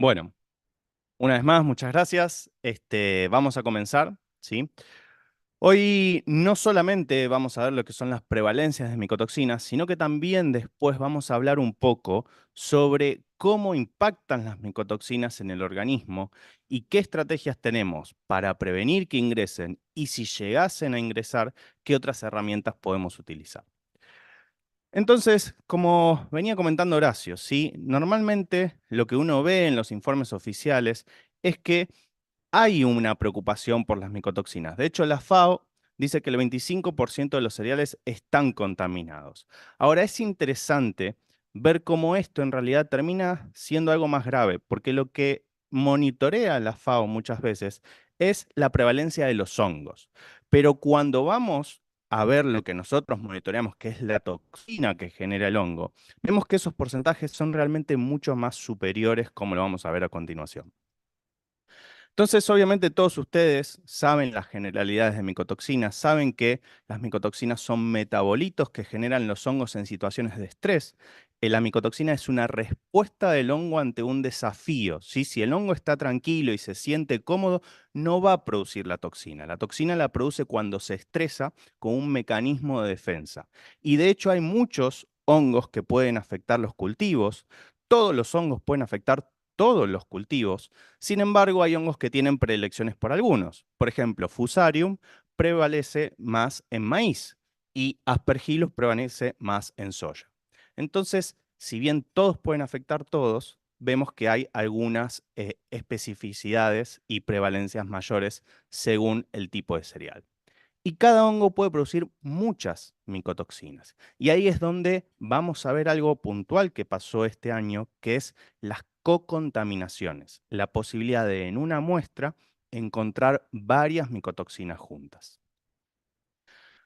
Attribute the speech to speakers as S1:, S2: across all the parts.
S1: Bueno, una vez más, muchas gracias. Vamos a comenzar, ¿sí? Hoy no solamente vamos a ver lo que son las prevalencias de micotoxinas, sino que también después vamos a hablar un poco sobre cómo impactan las micotoxinas en el organismo y qué estrategias tenemos para prevenir que ingresen y si llegasen a ingresar, qué otras herramientas podemos utilizar. Entonces, como venía comentando Horacio, ¿sí? Normalmente lo que uno ve en los informes oficiales es que hay una preocupación por las micotoxinas. De hecho, la FAO dice que el 25% de los cereales están contaminados. Ahora, es interesante ver cómo esto en realidad termina siendo algo más grave, porque lo que monitorea la FAO muchas veces es la prevalencia de los hongos. Pero cuando vamos a ver lo que nosotros monitoreamos, que es la toxina que genera el hongo, vemos que esos porcentajes son realmente mucho más superiores, como lo vamos a ver a continuación. Entonces, obviamente todos ustedes saben las generalidades de micotoxinas, saben que las micotoxinas son metabolitos que generan los hongos en situaciones de estrés. La micotoxina es una respuesta del hongo ante un desafío, ¿sí? Si el hongo está tranquilo y se siente cómodo, no va a producir la toxina. La toxina la produce cuando se estresa con un mecanismo de defensa. Y de hecho hay muchos hongos que pueden afectar los cultivos. Todos los hongos pueden afectar todos los cultivos. Sin embargo, hay hongos que tienen predilecciones por algunos. Por ejemplo, Fusarium prevalece más en maíz y Aspergillus prevalece más en soya. Entonces, si bien todos pueden afectar todos, vemos que hay algunas especificidades y prevalencias mayores según el tipo de cereal. Y cada hongo puede producir muchas micotoxinas. Y ahí es donde vamos a ver algo puntual que pasó este año, que es las cocontaminaciones, la posibilidad de en una muestra encontrar varias micotoxinas juntas.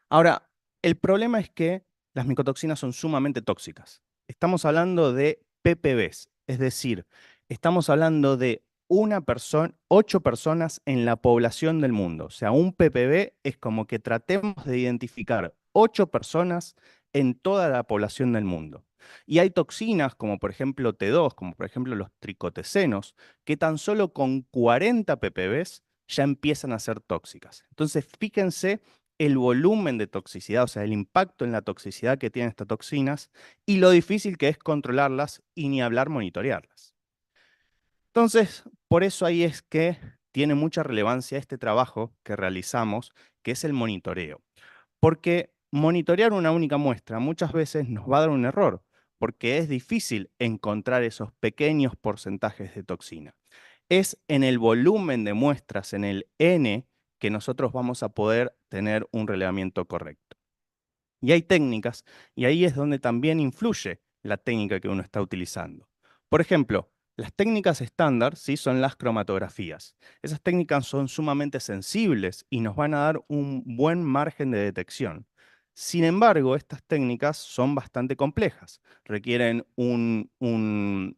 S1: Ahora, el problema es que las micotoxinas son sumamente tóxicas. Estamos hablando de ppbs, es decir, estamos hablando de una persona, 8 personas en la población del mundo. O sea, un ppb es como que tratemos de identificar 8 personas en toda la población del mundo. Y hay toxinas como por ejemplo T2, como por ejemplo los tricotecenos, que tan solo con 40 ppbs ya empiezan a ser tóxicas. Entonces, fíjense el volumen de toxicidad, o sea, el impacto en la toxicidad que tienen estas toxinas y lo difícil que es controlarlas y ni hablar monitorearlas. Entonces, por eso ahí es que tiene mucha relevancia este trabajo que realizamos, que es el monitoreo. Porque monitorear una única muestra muchas veces nos va a dar un error, porque es difícil encontrar esos pequeños porcentajes de toxina. Es en el volumen de muestras, en el N, que nosotros vamos a poder tener un relevamiento correcto. Y hay técnicas, y ahí es donde también influye la técnica que uno está utilizando. Por ejemplo, las técnicas estándar sí son las cromatografías. Esas técnicas son sumamente sensibles y nos van a dar un buen margen de detección. Sin embargo, estas técnicas son bastante complejas, requieren un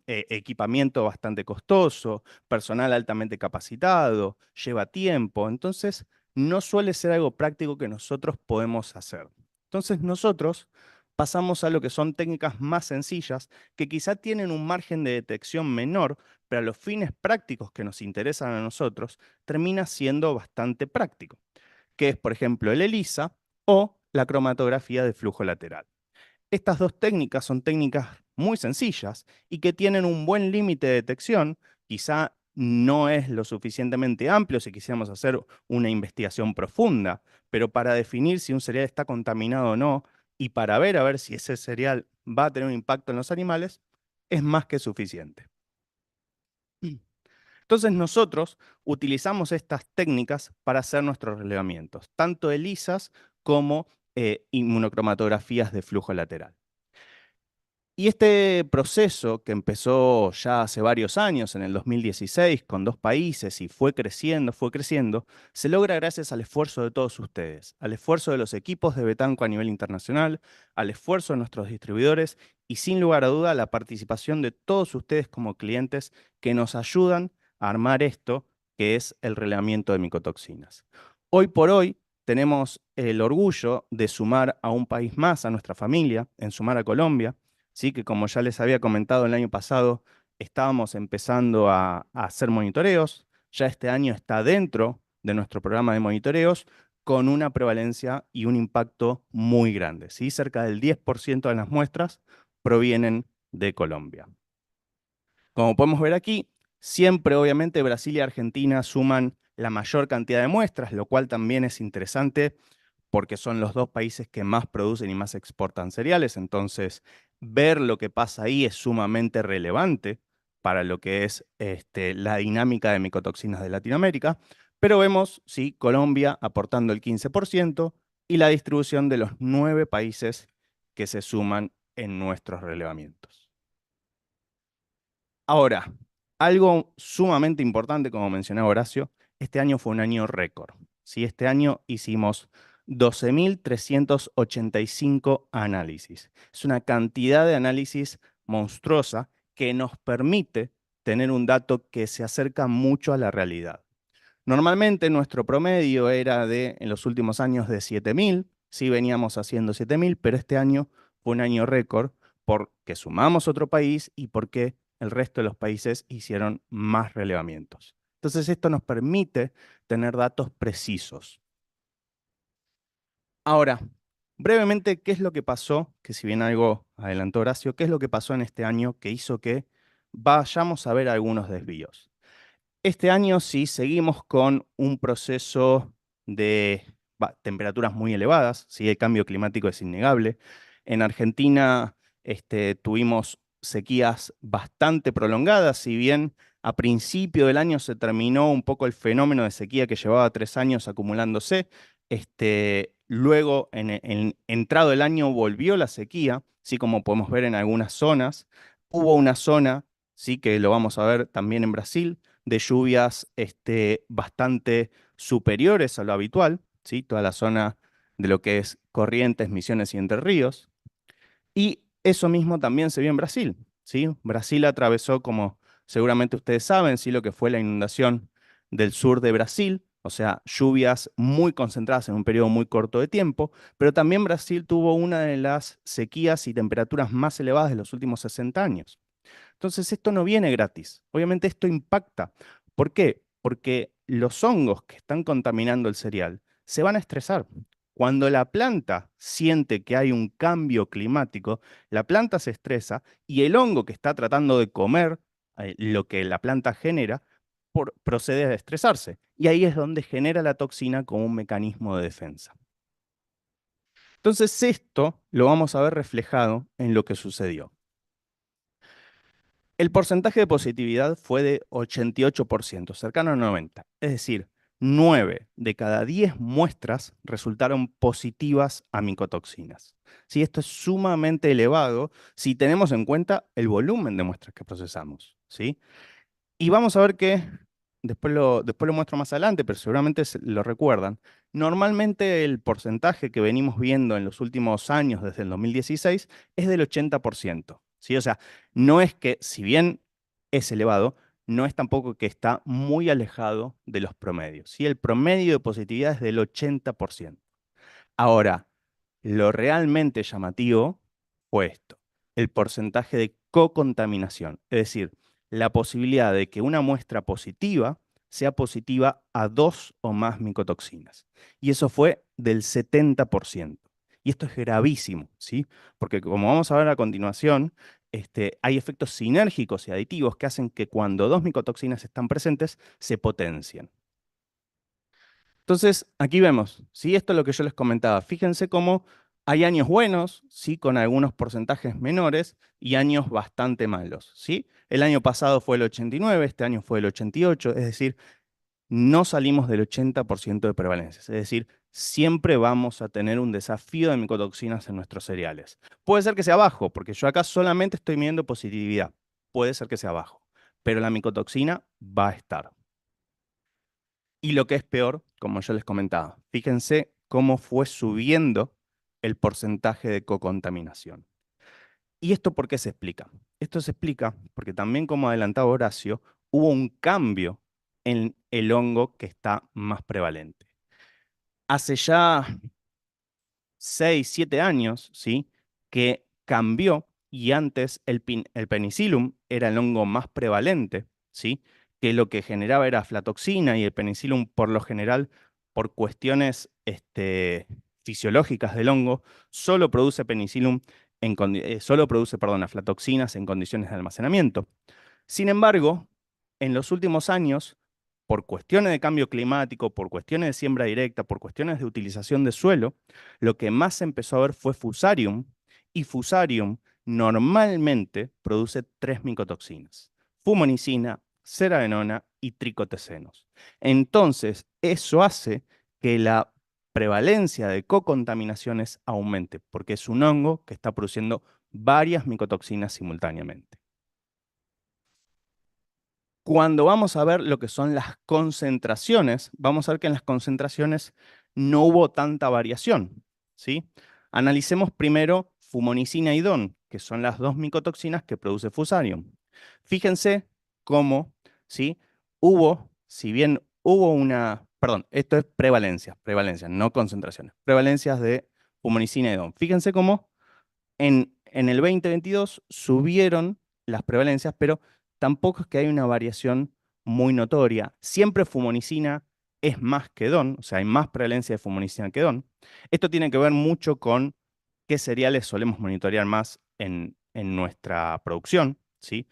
S1: equipamiento bastante costoso, personal altamente capacitado, lleva tiempo, entonces no suele ser algo práctico que nosotros podemos hacer. Entonces nosotros pasamos a lo que son técnicas más sencillas, que quizá tienen un margen de detección menor, pero a los fines prácticos que nos interesan a nosotros, termina siendo bastante práctico, que es, por ejemplo, el ELISA o la cromatografía de flujo lateral. Estas dos técnicas son técnicas muy sencillas y que tienen un buen límite de detección, quizá no es lo suficientemente amplio si quisiéramos hacer una investigación profunda, pero para definir si un cereal está contaminado o no y para ver a ver si ese cereal va a tener un impacto en los animales, es más que suficiente. Entonces nosotros utilizamos estas técnicas para hacer nuestros relevamientos, tanto ELISAs como inmunocromatografías de flujo lateral. Y este proceso que empezó ya hace varios años, en el 2016, con 2 países y fue creciendo, se logra gracias al esfuerzo de todos ustedes, al esfuerzo de los equipos de Betanco a nivel internacional, al esfuerzo de nuestros distribuidores y sin lugar a duda la participación de todos ustedes como clientes que nos ayudan a armar esto que es el relevamiento de micotoxinas. Hoy por hoy tenemos el orgullo de sumar a un país más a nuestra familia, en sumar a Colombia, ¿sí? Que como ya les había comentado el año pasado, estábamos empezando a hacer monitoreos, ya este año está dentro de nuestro programa de monitoreos con una prevalencia y un impacto muy grande, ¿sí? Cerca del 10% de las muestras provienen de Colombia. Como podemos ver aquí, siempre obviamente Brasil y Argentina suman la mayor cantidad de muestras, lo cual también es interesante porque son los dos países que más producen y más exportan cereales. Entonces, ver lo que pasa ahí es sumamente relevante para lo que es la dinámica de micotoxinas de Latinoamérica. Pero vemos, sí, Colombia aportando el 15% y la distribución de los 9 países que se suman en nuestros relevamientos. Ahora, algo sumamente importante, como mencionaba Horacio, este año fue un año récord. ¿Sí? Este año hicimos 12.385 análisis. Es una cantidad de análisis monstruosa que nos permite tener un dato que se acerca mucho a la realidad. Normalmente nuestro promedio era en los últimos años de 7.000, sí veníamos haciendo 7.000, pero este año fue un año récord porque sumamos otro país y porque el resto de los países hicieron más relevamientos. Entonces esto nos permite tener datos precisos. Ahora, brevemente, ¿qué es lo que pasó? Que si bien algo adelantó Horacio, ¿qué es lo que pasó en este año que hizo que vayamos a ver algunos desvíos? Este año sí seguimos con un proceso de temperaturas muy elevadas, ¿sí? El cambio climático es innegable. En Argentina tuvimos sequías bastante prolongadas, si bien a principio del año se terminó un poco el fenómeno de sequía que llevaba 3 años acumulándose. Luego, entrado el año, volvió la sequía, ¿sí? Como podemos ver en algunas zonas. Hubo una zona, sí, que lo vamos a ver también en Brasil, de lluvias bastante superiores a lo habitual, ¿sí? Toda la zona de lo que es Corrientes, Misiones y Entre Ríos. Y eso mismo también se vio en Brasil, ¿sí? Brasil atravesó, como seguramente ustedes saben, ¿sí? Lo que fue la inundación del sur de Brasil, o sea, lluvias muy concentradas en un periodo muy corto de tiempo, pero también Brasil tuvo una de las sequías y temperaturas más elevadas de los últimos 60 años. Entonces esto no viene gratis. Obviamente esto impacta. ¿Por qué? Porque los hongos que están contaminando el cereal se van a estresar. Cuando la planta siente que hay un cambio climático, la planta se estresa y el hongo que está tratando de comer lo que la planta genera procede a estresarse. Y ahí es donde genera la toxina como un mecanismo de defensa. Entonces esto lo vamos a ver reflejado en lo que sucedió. El porcentaje de positividad fue de 88%, cercano a 90%. Es decir, 9 de cada 10 muestras resultaron positivas a micotoxinas. ¿Sí? Esto es sumamente elevado si tenemos en cuenta el volumen de muestras que procesamos. ¿Sí? Y vamos a ver que, después lo muestro más adelante, pero seguramente lo recuerdan. Normalmente el porcentaje que venimos viendo en los últimos años, desde el 2016, es del 80%. ¿Sí? O sea, no es que, si bien es elevado, no es tampoco que está muy alejado de los promedios. ¿Sí? El promedio de positividad es del 80%. Ahora, lo realmente llamativo fue esto, el porcentaje de co-contaminación, es decir, la posibilidad de que una muestra positiva sea positiva a 2 o más micotoxinas. Y eso fue del 70%. Y esto es gravísimo, ¿sí? Porque como vamos a ver a continuación, hay efectos sinérgicos y aditivos que hacen que cuando dos micotoxinas están presentes, se potencien. Entonces, aquí vemos, ¿sí? Esto es lo que yo les comentaba. Fíjense cómo hay años buenos, ¿sí? Con algunos porcentajes menores y años bastante malos, ¿sí? El año pasado fue el 89, este año fue el 88, es decir, no salimos del 80% de prevalencia. Es decir, siempre vamos a tener un desafío de micotoxinas en nuestros cereales. Puede ser que sea bajo, porque yo acá solamente estoy midiendo positividad. Puede ser que sea bajo, pero la micotoxina va a estar. Y lo que es peor, como yo les comentaba, fíjense cómo fue subiendo el porcentaje de cocontaminación. ¿Y esto por qué se explica? Esto se explica porque también, como adelantaba Horacio, hubo un cambio en el hongo que está más prevalente. Hace ya 6, 7 años, ¿sí? Que cambió y antes el penicillium era el hongo más prevalente, ¿sí? Que lo que generaba era aflatoxina y el penicillium por lo general, por cuestiones fisiológicas del hongo, solo produce penicillium solo produce, perdón, aflatoxinas en condiciones de almacenamiento. Sin embargo, en los últimos años, por cuestiones de cambio climático, por cuestiones de siembra directa, por cuestiones de utilización de suelo, lo que más se empezó a ver fue Fusarium, y Fusarium normalmente produce tres micotoxinas: fumonicina, ceradenona y tricotecenos. Entonces, eso hace que la prevalencia de cocontaminaciones aumente, porque es un hongo que está produciendo varias micotoxinas simultáneamente. Cuando vamos a ver lo que son las concentraciones, vamos a ver que en las concentraciones no hubo tanta variación, ¿sí? Analicemos primero fumonicina y DON, que son las dos micotoxinas que produce Fusarium. Fíjense cómo, ¿sí? Si bien hubo perdón, esto es prevalencias, no concentraciones, prevalencias de fumonicina y DON. Fíjense cómo en el 2022 subieron las prevalencias, pero tampoco es que hay una variación muy notoria. Siempre fumonicina es más que DON, o sea, hay más prevalencia de fumonicina que DON. Esto tiene que ver mucho con qué cereales solemos monitorear más en nuestra producción, ¿sí?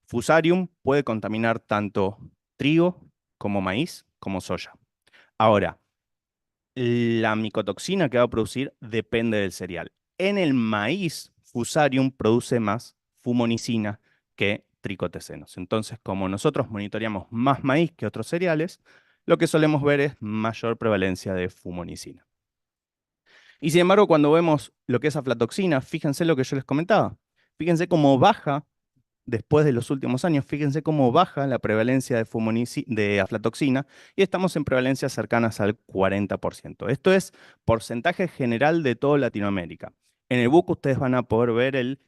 S1: Fusarium puede contaminar tanto trigo como maíz como soya. Ahora, la micotoxina que va a producir depende del cereal. En el maíz, Fusarium produce más fumonicina que tricotecenos. Entonces, como nosotros monitoreamos más maíz que otros cereales, lo que solemos ver es mayor prevalencia de fumonicina. Y sin embargo, cuando vemos lo que es aflatoxina, fíjense lo que yo les comentaba. Fíjense cómo baja después de los últimos años. Fíjense cómo baja la prevalencia de aflatoxina y estamos en prevalencias cercanas al 40%. Esto es porcentaje general de toda Latinoamérica. En el book ustedes van a poder ver el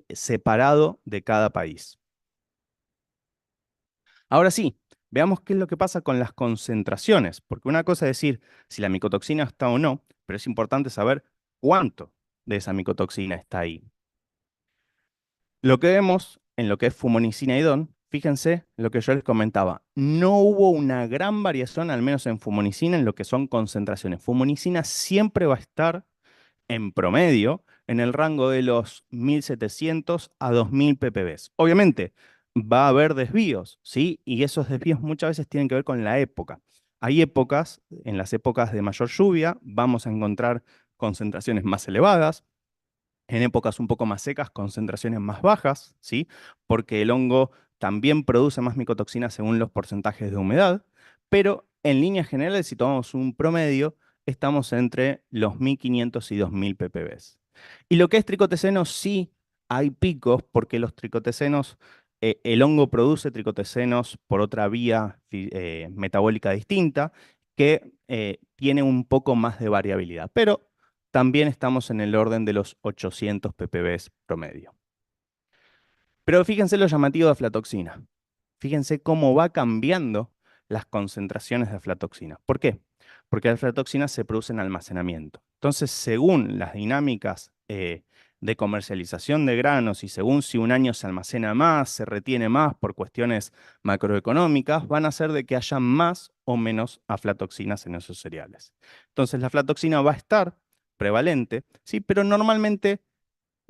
S1: separado de cada país. Ahora sí, veamos qué es lo que pasa con las concentraciones, porque una cosa es decir si la micotoxina está o no, pero es importante saber cuánto de esa micotoxina está ahí. Lo que vemos en lo que es fumonicina y DON, fíjense lo que yo les comentaba, no hubo una gran variación, al menos en fumonicina, en lo que son concentraciones. Fumonicina siempre va a estar en promedio en el rango de los 1700 a 2000 ppb. Obviamente, va a haber desvíos, ¿sí? Y esos desvíos muchas veces tienen que ver con la época. Hay épocas, en las épocas de mayor lluvia, vamos a encontrar concentraciones más elevadas, en épocas un poco más secas, concentraciones más bajas, ¿sí? Porque el hongo también produce más micotoxinas según los porcentajes de humedad, pero en líneas generales, si tomamos un promedio, estamos entre los 1500 y 2000 ppb. Y lo que es tricoteceno, sí hay picos, porque los tricotecenos, el hongo produce tricotecenos por otra vía metabólica distinta, que tiene un poco más de variabilidad. Pero también estamos en el orden de los 800 ppb promedio. Pero fíjense lo llamativo de aflatoxina. Fíjense cómo va cambiando las concentraciones de aflatoxina. ¿Por qué? Porque la aflatoxina se produce en almacenamiento. Entonces, según las dinámicas de comercialización de granos y según si un año se almacena más, se retiene más por cuestiones macroeconómicas, van a hacer de que haya más o menos aflatoxinas en esos cereales. Entonces, la aflatoxina va a estar prevalente, sí, pero normalmente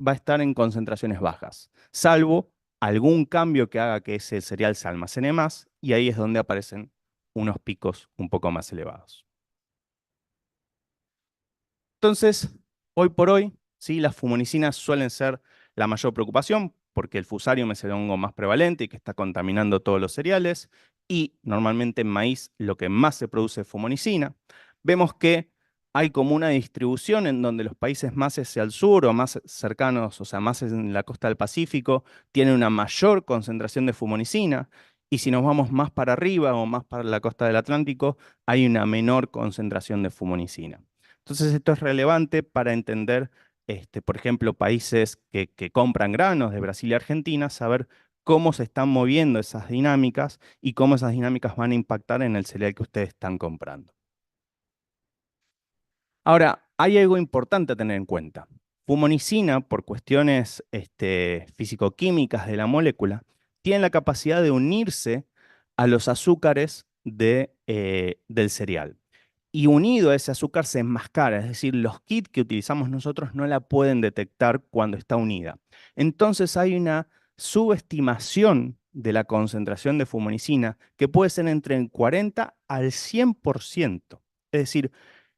S1: va a estar en concentraciones bajas, salvo algún cambio que haga que ese cereal se almacene más, y ahí es donde aparecen unos picos un poco más elevados. Entonces, hoy por hoy, ¿sí? Las fumonicinas suelen ser la mayor preocupación porque el fusarium es el hongo más prevalente y que está contaminando todos los cereales, y normalmente en maíz lo que más se produce es fumonicina. Vemos que hay como una distribución en donde los países más hacia el sur o más cercanos, o sea, más en la costa del Pacífico, tienen una mayor concentración de fumonicina, y si nos vamos más para arriba o más para la costa del Atlántico, hay una menor concentración de fumonicina. Entonces esto es relevante para entender, por ejemplo, países que compran granos de Brasil y Argentina, saber cómo se están moviendo esas dinámicas y cómo esas dinámicas van a impactar en el cereal que ustedes están comprando. Ahora, hay algo importante a tener en cuenta. Fumonicina, por cuestiones físico-químicas de la molécula, tiene la capacidad de unirse a los azúcares del cereal. Y unido a ese azúcar se enmascara, es decir, los kits que utilizamos nosotros no la pueden detectar cuando está unida. Entonces hay una subestimación de la concentración de fumonicina que puede ser entre el 40 al 100%. Es decir,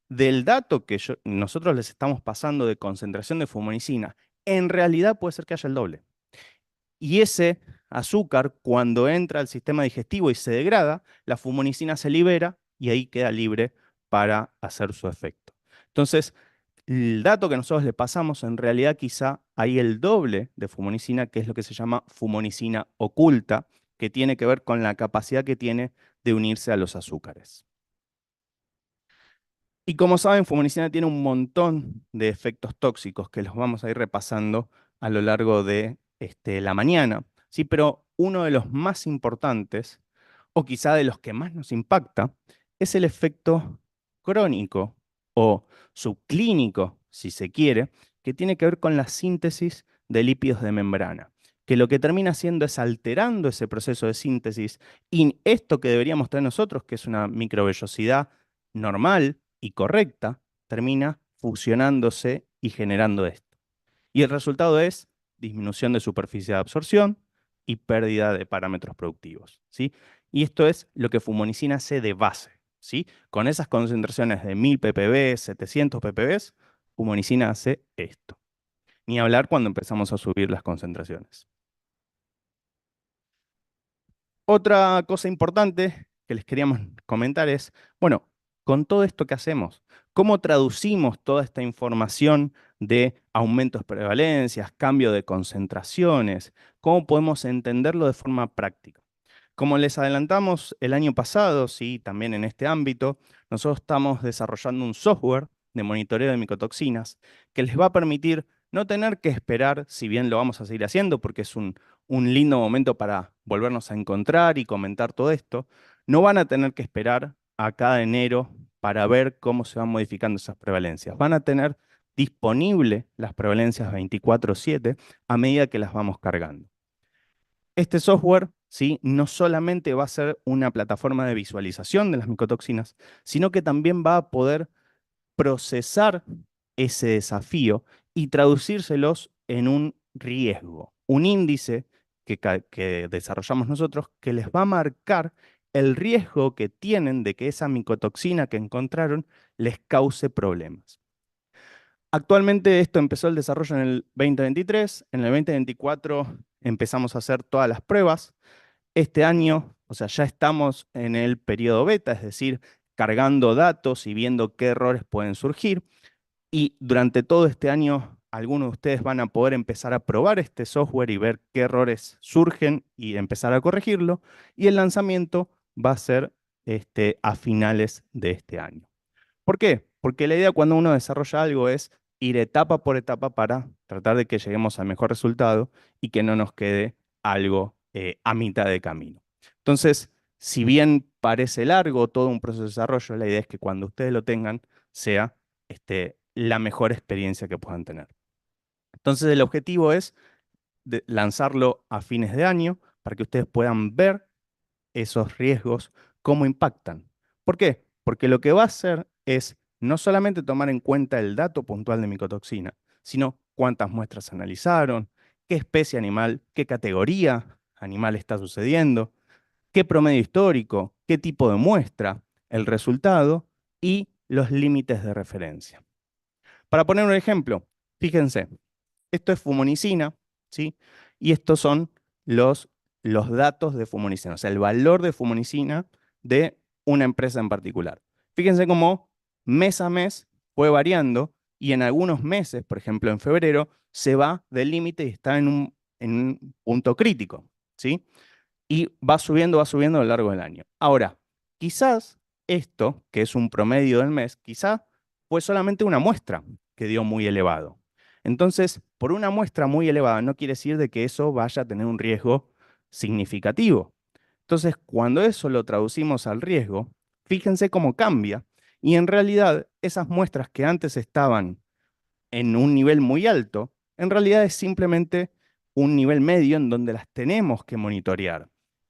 S1: del dato que nosotros les estamos pasando de concentración de fumonicina, en realidad puede ser que haya el doble. Y ese azúcar, cuando entra al sistema digestivo y se degrada, la fumonicina se libera y ahí queda libre para hacer su efecto. Entonces, el dato que nosotros le pasamos, en realidad quizá hay el doble de fumonicina, que es lo que se llama fumonicina oculta, que tiene que ver con la capacidad que tiene de unirse a los azúcares. Y como saben, fumonicina tiene un montón de efectos tóxicos que los vamos a ir repasando a lo largo de la mañana, ¿sí? Pero uno de los más importantes, o quizá de los que más nos impacta, es el efecto crónico o subclínico, si se quiere, que tiene que ver con la síntesis de lípidos de membrana, que lo que termina haciendo es alterando ese proceso de síntesis y esto que deberíamos tener nosotros, que es una microvellosidad normal y correcta, termina fusionándose y generando esto. Y el resultado es disminución de superficie de absorción y pérdida de parámetros productivos, ¿sí? Y esto es lo que fumonicina hace de base, ¿sí? Con esas concentraciones de 1000 ppb, 700 ppb, fumonicina hace esto. Ni hablar cuando empezamos a subir las concentraciones. Otra cosa importante que les queríamos comentar es, bueno, con todo esto que hacemos, ¿cómo traducimos toda esta información de aumentos de prevalencias, cambio de concentraciones? ¿Cómo podemos entenderlo de forma práctica? Como les adelantamos el año pasado, sí, también en este ámbito, nosotros estamos desarrollando un software de monitoreo de micotoxinas que les va a permitir no tener que esperar, si bien lo vamos a seguir haciendo, porque es un lindo momento para volvernos a encontrar y comentar todo esto, no van a tener que esperar a cada enero para ver cómo se van modificando esas prevalencias. Van a tener disponible las prevalencias 24/7 a medida que las vamos cargando. Este software, ¿sí? No solamente va a ser una plataforma de visualización de las micotoxinas, sino que también va a poder procesar ese desafío y traducírselos en un riesgo, un índice que desarrollamos nosotros que les va a marcar el riesgo que tienen de que esa micotoxina que encontraron les cause problemas. Actualmente esto empezó el desarrollo en el 2023, en el 2024 empezamos a hacer todas las pruebas. Este año, o sea, ya estamos en el periodo beta, es decir, cargando datos y viendo qué errores pueden surgir. Y durante todo este año, algunos de ustedes van a poder empezar a probar este software y ver qué errores surgen y empezar a corregirlo. Y el lanzamiento va a ser a finales de este año. ¿Por qué? Porque la idea cuando uno desarrolla algo es ir etapa por etapa para tratar de que lleguemos al mejor resultado y que no nos quede algo a mitad de camino. Entonces, si bien parece largo todo un proceso de desarrollo, la idea es que cuando ustedes lo tengan sea la mejor experiencia que puedan tener. Entonces, el objetivo es lanzarlo a fines de año para que ustedes puedan ver esos riesgos, cómo impactan. ¿Por qué? Porque lo que va a hacer es no solamente tomar en cuenta el dato puntual de micotoxina, sino cuántas muestras se analizaron, qué especie animal, qué categoría animal está sucediendo, qué promedio histórico, qué tipo de muestra, el resultado y los límites de referencia. Para poner un ejemplo, fíjense, esto es fumonicina, ¿sí? Y estos son los datos de fumonicina, o sea, el valor de fumonicina de una empresa en particular. Fíjense cómo mes a mes fue variando y en algunos meses, por ejemplo en febrero, se va del límite y está en un punto crítico, ¿sí? Y va subiendo a lo largo del año. Ahora, quizás esto, que es un promedio del mes, quizás fue solamente una muestra que dio muy elevado. Entonces, por una muestra muy elevada no quiere decir de que eso vaya a tener un riesgo significativo. Entonces, cuando eso lo traducimos al riesgo, fíjense cómo cambia. Y en realidad, esas muestras que antes estaban en un nivel muy alto, en realidad es simplemente un nivel medio en donde las tenemos que monitorear.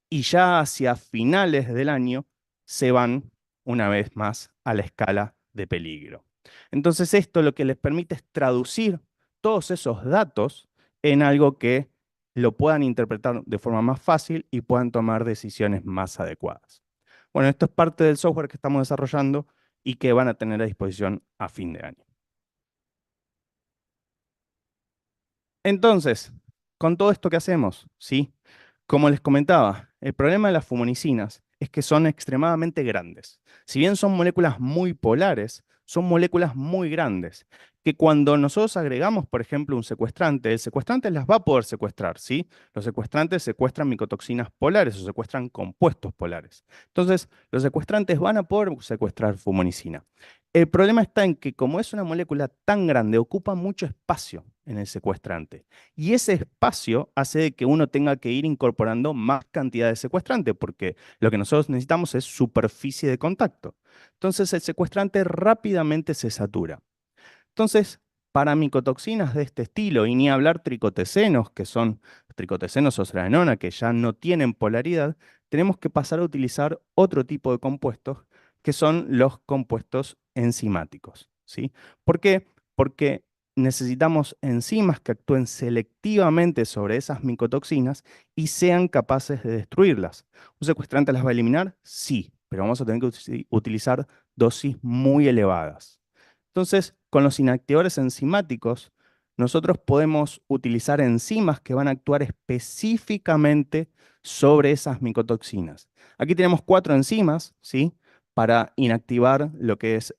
S1: Y ya hacia finales del año se van una vez más a la escala de peligro. Entonces esto lo que les permite es traducir todos esos datos en algo que lo puedan interpretar de forma más fácil y puedan tomar decisiones más adecuadas. Bueno, esto es parte del software que estamos desarrollando y que van a tener a disposición a fin de año. Entonces, con todo esto que hacemos, ¿sí? Como les comentaba, el problema de las fumonicinas es que son extremadamente grandes. Si bien son moléculas muy polares, son moléculas muy grandes, que cuando nosotros agregamos, por ejemplo, un secuestrante, el secuestrante las va a poder secuestrar, ¿sí? Los secuestrantes secuestran micotoxinas polares o secuestran compuestos polares. Entonces, los secuestrantes van a poder secuestrar fumonicina. El problema está en que como es una molécula tan grande, ocupa mucho espacio en el secuestrante. Y ese espacio hace de que uno tenga que ir incorporando más cantidad de secuestrante, porque lo que nosotros necesitamos es superficie de contacto. Entonces el secuestrante rápidamente se satura. Entonces, para micotoxinas de este estilo, y ni hablar tricotecenos, que son tricotecenos o ceranona, que ya no tienen polaridad, tenemos que pasar a utilizar otro tipo de compuestos, que son los compuestos enzimáticos, ¿sí? ¿Por qué? Porque necesitamos enzimas que actúen selectivamente sobre esas micotoxinas y sean capaces de destruirlas. ¿Un secuestrante las va a eliminar? Sí, pero vamos a tener que utilizar dosis muy elevadas. Entonces, con los inactivadores enzimáticos, nosotros podemos utilizar enzimas que van a actuar específicamente sobre esas micotoxinas. Aquí tenemos 4 enzimas, ¿sí? Para inactivar lo que es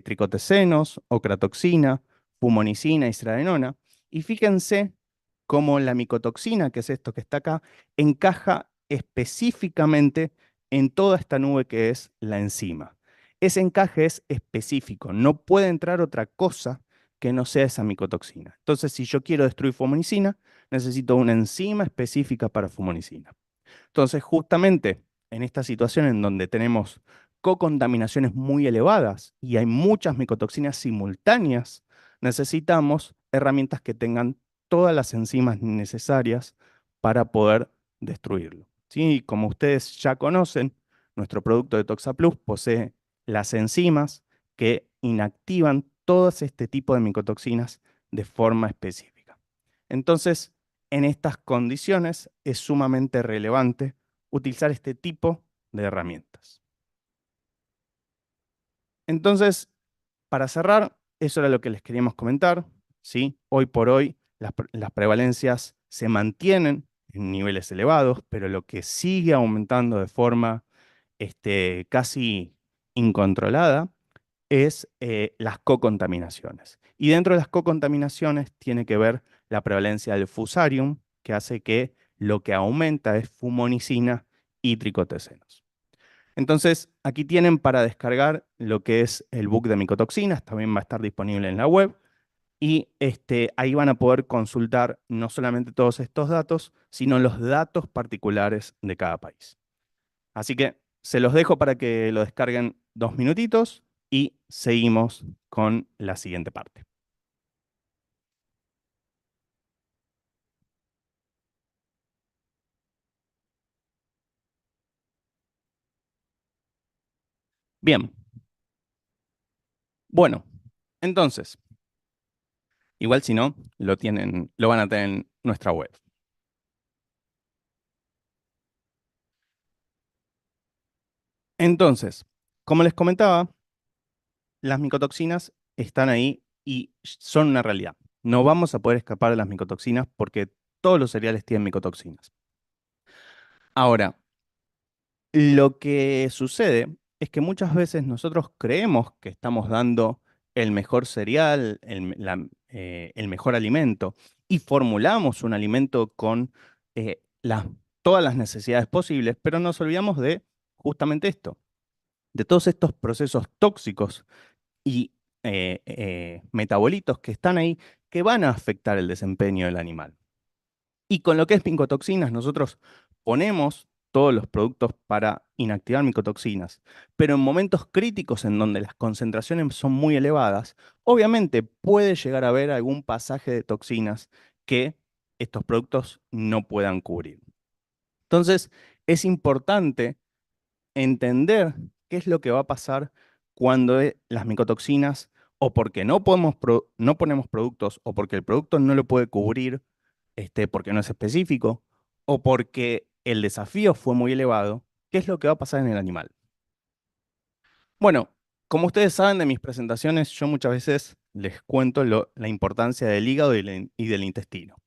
S1: tricotecenos, ocratoxina, fumonicina y sraenona. Y fíjense cómo la micotoxina, que es esto que está acá, encaja específicamente en toda esta nube que es la enzima. Ese encaje es específico, no puede entrar otra cosa que no sea esa micotoxina. Entonces, si yo quiero destruir fumonicina, necesito una enzima específica para fumonicina. Entonces, justamente en esta situación en donde tenemos co-contaminaciones muy elevadas y hay muchas micotoxinas simultáneas, necesitamos herramientas que tengan todas las enzimas necesarias para poder destruirlo. ¿Sí? Como ustedes ya conocen, nuestro producto de ToxaPlus posee las enzimas que inactivan todos este tipo de micotoxinas de forma específica. Entonces, en estas condiciones es sumamente relevante utilizar este tipo de herramientas. Entonces, para cerrar, eso era lo que les queríamos comentar, ¿sí? Hoy por hoy las prevalencias se mantienen en niveles elevados, pero lo que sigue aumentando de forma casi incontrolada es las co-contaminaciones. Y dentro de las co-contaminaciones tiene que ver la prevalencia del fusarium, que hace que lo que aumenta es fumonicina y tricotecenos. Entonces, aquí tienen para descargar lo que es el book de micotoxinas, también va a estar disponible en la web, y ahí van a poder consultar no solamente todos estos datos, sino los datos particulares de cada país. Así que se los dejo para que lo descarguen 2 minutitos y seguimos con la siguiente parte. Bien, bueno, entonces, igual si no, lo van a tener en nuestra web. Entonces, como les comentaba, las micotoxinas están ahí y son una realidad. No vamos a poder escapar de las micotoxinas porque todos los cereales tienen micotoxinas. Ahora, lo que sucede es que muchas veces nosotros creemos que estamos dando el mejor cereal, el mejor alimento, y formulamos un alimento con todas las necesidades posibles, pero nos olvidamos de justamente esto, de todos estos procesos tóxicos y metabolitos que están ahí que van a afectar el desempeño del animal. Y con lo que es micotoxinas, nosotros ponemos todos los productos para inactivar micotoxinas, pero en momentos críticos en donde las concentraciones son muy elevadas, obviamente puede llegar a haber algún pasaje de toxinas que estos productos no puedan cubrir. Entonces, es importante entender qué es lo que va a pasar cuando las micotoxinas, o porque no ponemos productos, o porque el producto no lo puede cubrir, porque no es específico, o porque el desafío fue muy elevado, ¿qué es lo que va a pasar en el animal? Bueno, como ustedes saben de mis presentaciones, yo muchas veces les cuento la importancia del hígado y del intestino.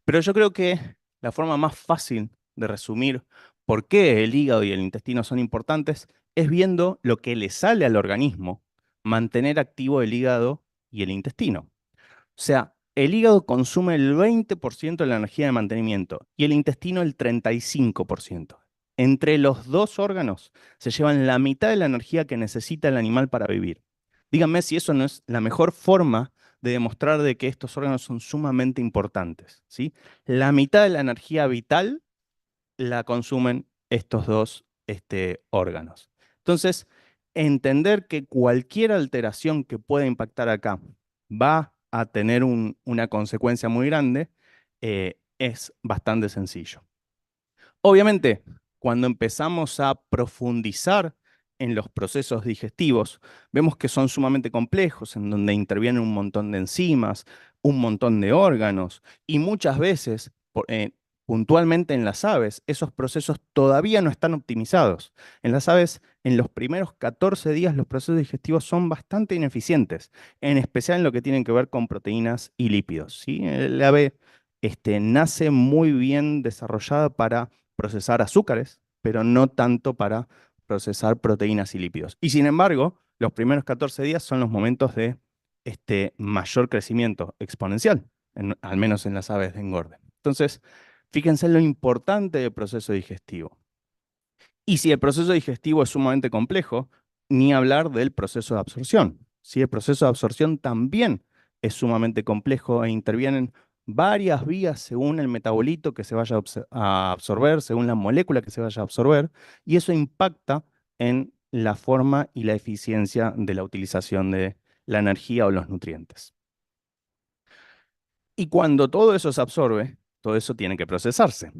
S1: Pero yo creo que la forma más fácil de resumir por qué el hígado y el intestino son importantes es viendo lo que le sale al organismo mantener activo el hígado y el intestino. O sea, el hígado consume el 20% de la energía de mantenimiento y el intestino el 35%. Entre los dos órganos se llevan la mitad de la energía que necesita el animal para vivir. Díganme si eso no es la mejor forma de demostrar de que estos órganos son sumamente importantes, ¿sí? La mitad de la energía vital la consumen estos dos órganos. Entonces, entender que cualquier alteración que pueda impactar acá va a tener una consecuencia muy grande, es bastante sencillo. Obviamente, cuando empezamos a profundizar en los procesos digestivos, vemos que son sumamente complejos, en donde intervienen un montón de enzimas, un montón de órganos, y muchas veces, puntualmente en las aves, esos procesos todavía no están optimizados. En las aves, en los primeros 14 días, los procesos digestivos son bastante ineficientes, en especial en lo que tienen que ver con proteínas y lípidos, ¿sí? El ave nace muy bien desarrollada para procesar azúcares, pero no tanto para procesar proteínas y lípidos. Y sin embargo, los primeros 14 días son los momentos de mayor crecimiento exponencial, al menos en las aves de engorde. Entonces, fíjense en lo importante del proceso digestivo. Y si el proceso digestivo es sumamente complejo, ni hablar del proceso de absorción. Si el proceso de absorción también es sumamente complejo e intervienen varias vías según el metabolito que se vaya a absorber, según la molécula que se vaya a absorber, y eso impacta en la forma y la eficiencia de la utilización de la energía o los nutrientes. Y cuando todo eso se absorbe, todo eso tiene que procesarse.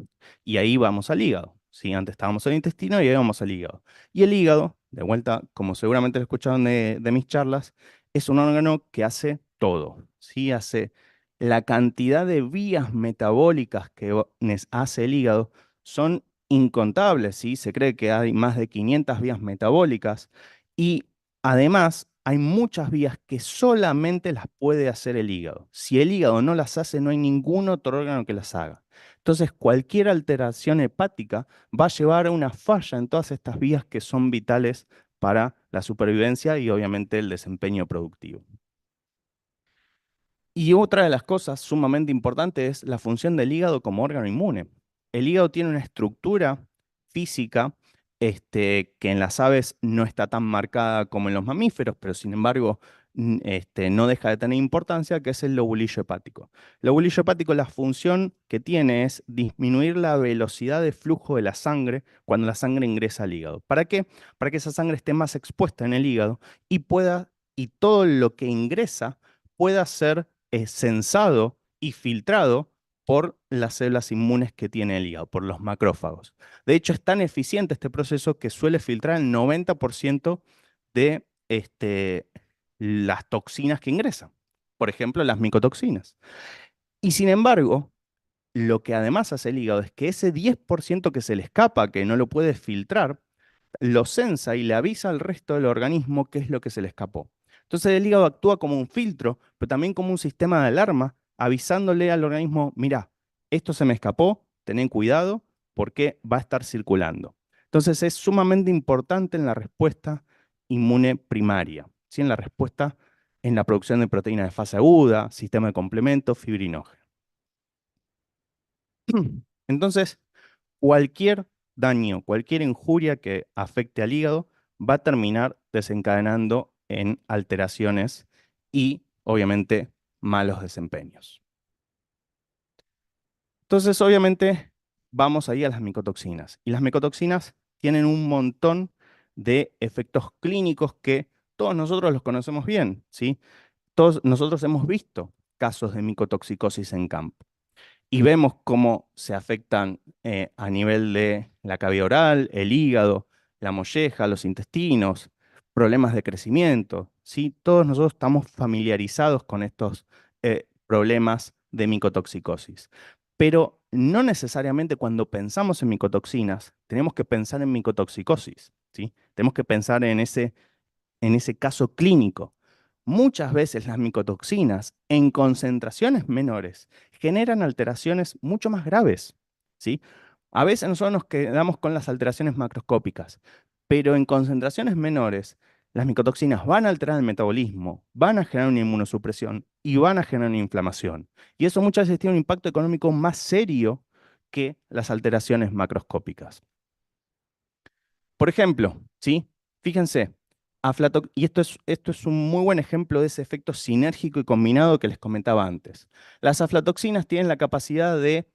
S1: Y ahí vamos al hígado. ¿Sí? Antes estábamos en el intestino y ahí vamos al hígado. Y el hígado, de vuelta, como seguramente lo escucharon de mis charlas, es un órgano que hace todo. ¿Sí? Hace la cantidad de vías metabólicas que hace el hígado son incontables. ¿Sí? Se cree que hay más de 500 vías metabólicas. Y además, hay muchas vías que solamente las puede hacer el hígado. Si el hígado no las hace, no hay ningún otro órgano que las haga. Entonces, cualquier alteración hepática va a llevar a una falla en todas estas vías que son vitales para la supervivencia y obviamente el desempeño productivo. Y otra de las cosas sumamente importantes es la función del hígado como órgano inmune. El hígado tiene una estructura física que en las aves no está tan marcada como en los mamíferos, pero sin embargo no deja de tener importancia, que es el lobulillo hepático. El lobulillo hepático, la función que tiene es disminuir la velocidad de flujo de la sangre cuando la sangre ingresa al hígado. ¿Para qué? Para que esa sangre esté más expuesta en el hígado y todo lo que ingresa pueda ser sensado y filtrado por las células inmunes que tiene el hígado, por los macrófagos. De hecho, es tan eficiente este proceso que suele filtrar el 90% de las toxinas que ingresan. Por ejemplo, las micotoxinas. Y sin embargo, lo que además hace el hígado es que ese 10% que se le escapa, que no lo puede filtrar, lo sensa y le avisa al resto del organismo qué es lo que se le escapó. Entonces el hígado actúa como un filtro, pero también como un sistema de alarma, avisándole al organismo, mira, esto se me escapó, ten cuidado porque va a estar circulando. Entonces es sumamente importante en la respuesta inmune primaria, ¿sí? En la respuesta en la producción de proteínas de fase aguda, sistema de complemento, fibrinógeno. Entonces, cualquier daño, cualquier injuria que afecte al hígado va a terminar desencadenando en alteraciones y, obviamente, malos desempeños. Entonces, obviamente, vamos ahí a las micotoxinas. Y las micotoxinas tienen un montón de efectos clínicos que todos nosotros los conocemos bien, ¿sí? Todos nosotros hemos visto casos de micotoxicosis en campo y vemos cómo se afectan a nivel de la cavidad oral, el hígado, la molleja, los intestinos, problemas de crecimiento, ¿sí? Todos nosotros estamos familiarizados con estos problemas de micotoxicosis. Pero no necesariamente cuando pensamos en micotoxinas tenemos que pensar en micotoxicosis, ¿sí? Tenemos que pensar en ese caso clínico. Muchas veces las micotoxinas en concentraciones menores generan alteraciones mucho más graves, ¿sí? A veces nosotros nos quedamos con las alteraciones macroscópicas, pero en concentraciones menores las micotoxinas van a alterar el metabolismo, van a generar una inmunosupresión y van a generar una inflamación. Y eso muchas veces tiene un impacto económico más serio que las alteraciones macroscópicas. Por ejemplo, ¿sí? Fíjense, y esto es un muy buen ejemplo de ese efecto sinérgico y combinado que les comentaba antes. Las aflatoxinas tienen la capacidad de,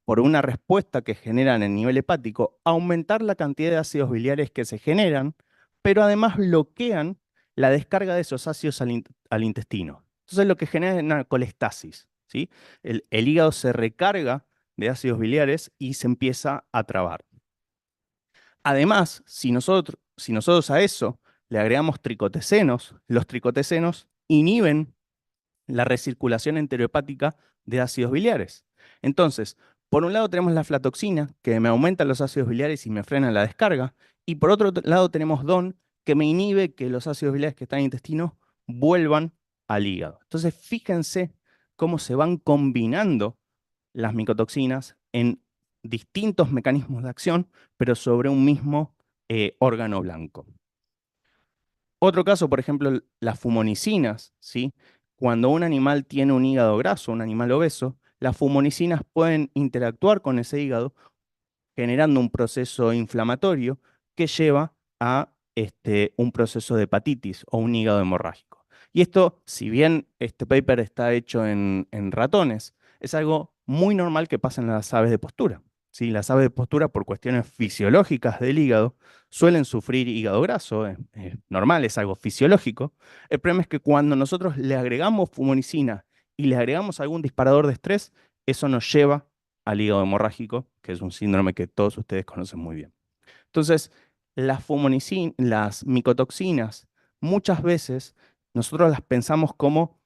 S1: por una respuesta que generan en nivel hepático, aumentar la cantidad de ácidos biliares que se generan, pero además bloquean la descarga de esos ácidos al intestino. Entonces lo que genera es una colestasis, ¿sí? El hígado se recarga de ácidos biliares y se empieza a trabar. Además, si nosotros a eso le agregamos tricotecenos, los tricotecenos inhiben la recirculación enterohepática de ácidos biliares. Entonces, por un lado tenemos la aflatoxina, que me aumenta los ácidos biliares y me frena la descarga, y por otro lado tenemos DON, que me inhibe que los ácidos biliares que están en el intestino vuelvan al hígado. Entonces, fíjense cómo se van combinando las micotoxinas en distintos mecanismos de acción, pero sobre un mismo órgano blanco. Otro caso, por ejemplo, las fumonicinas, ¿sí? Cuando un animal tiene un hígado graso, un animal obeso, las fumonicinas pueden interactuar con ese hígado generando un proceso inflamatorio que lleva a un proceso de hepatitis o un hígado hemorrágico. Y esto, si bien este paper está hecho en ratones, es algo muy normal que pasa en las aves de postura. ¿Sí? Las aves de postura, por cuestiones fisiológicas del hígado, suelen sufrir hígado graso, es normal, es algo fisiológico. El problema es que cuando nosotros le agregamos fumonicina y le agregamos algún disparador de estrés, eso nos lleva al hígado hemorrágico, que es un síndrome que todos ustedes conocen muy bien. Entonces, las micotoxinas, muchas veces nosotros las pensamos como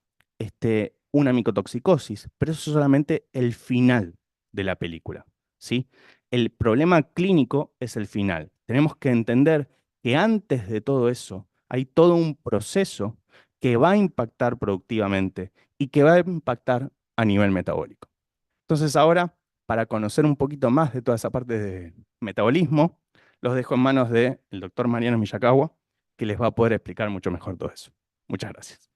S1: una micotoxicosis, pero eso es solamente el final de la película, ¿sí? El problema clínico es el final. Tenemos que entender que antes de todo eso hay todo un proceso que va a impactar productivamente y que va a impactar a nivel metabólico. Entonces ahora, para conocer un poquito más de toda esa parte de metabolismo, los dejo en manos del doctor Mariano Miyakawa, que les va a poder explicar mucho mejor todo eso. Muchas gracias.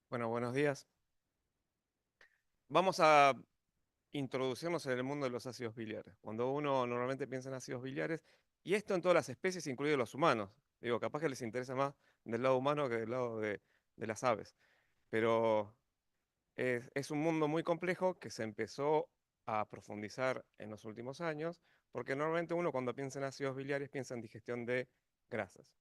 S2: Bueno, buenos días. Vamos a introducirnos en el mundo de los ácidos biliares. Cuando uno normalmente piensa en ácidos biliares, y esto en todas las especies, incluidos los humanos. Digo, capaz que les interesa más del lado humano que del lado de las aves. Pero es un mundo muy complejo que se empezó a profundizar en los últimos años, porque normalmente uno cuando piensa en ácidos biliares piensa en digestión de grasas.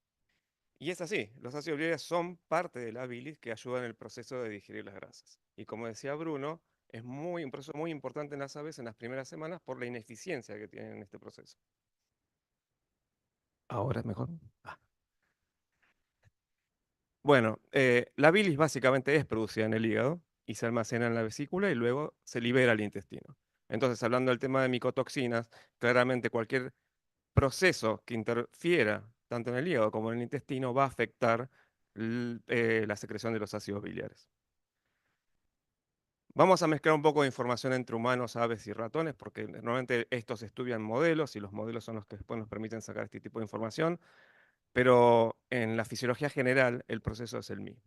S2: Y es así, los ácidos biliares son parte de la bilis que ayudan en el proceso de digerir las grasas. Y como decía Bruno, es un proceso muy importante en las aves en las primeras semanas por la ineficiencia que tienen en este proceso. Ahora es mejor. Ah. Bueno, la bilis básicamente es producida en el hígado y se almacena en la vesícula y luego se libera al intestino. Entonces, hablando del tema de micotoxinas, claramente cualquier proceso que interfiera tanto en el hígado como en el intestino va a afectar la secreción de los ácidos biliares. Vamos a mezclar un poco de información entre humanos, aves y ratones, porque normalmente estos estudian modelos y los modelos son los que después nos permiten sacar este tipo de información, pero en la fisiología general el proceso es el mismo.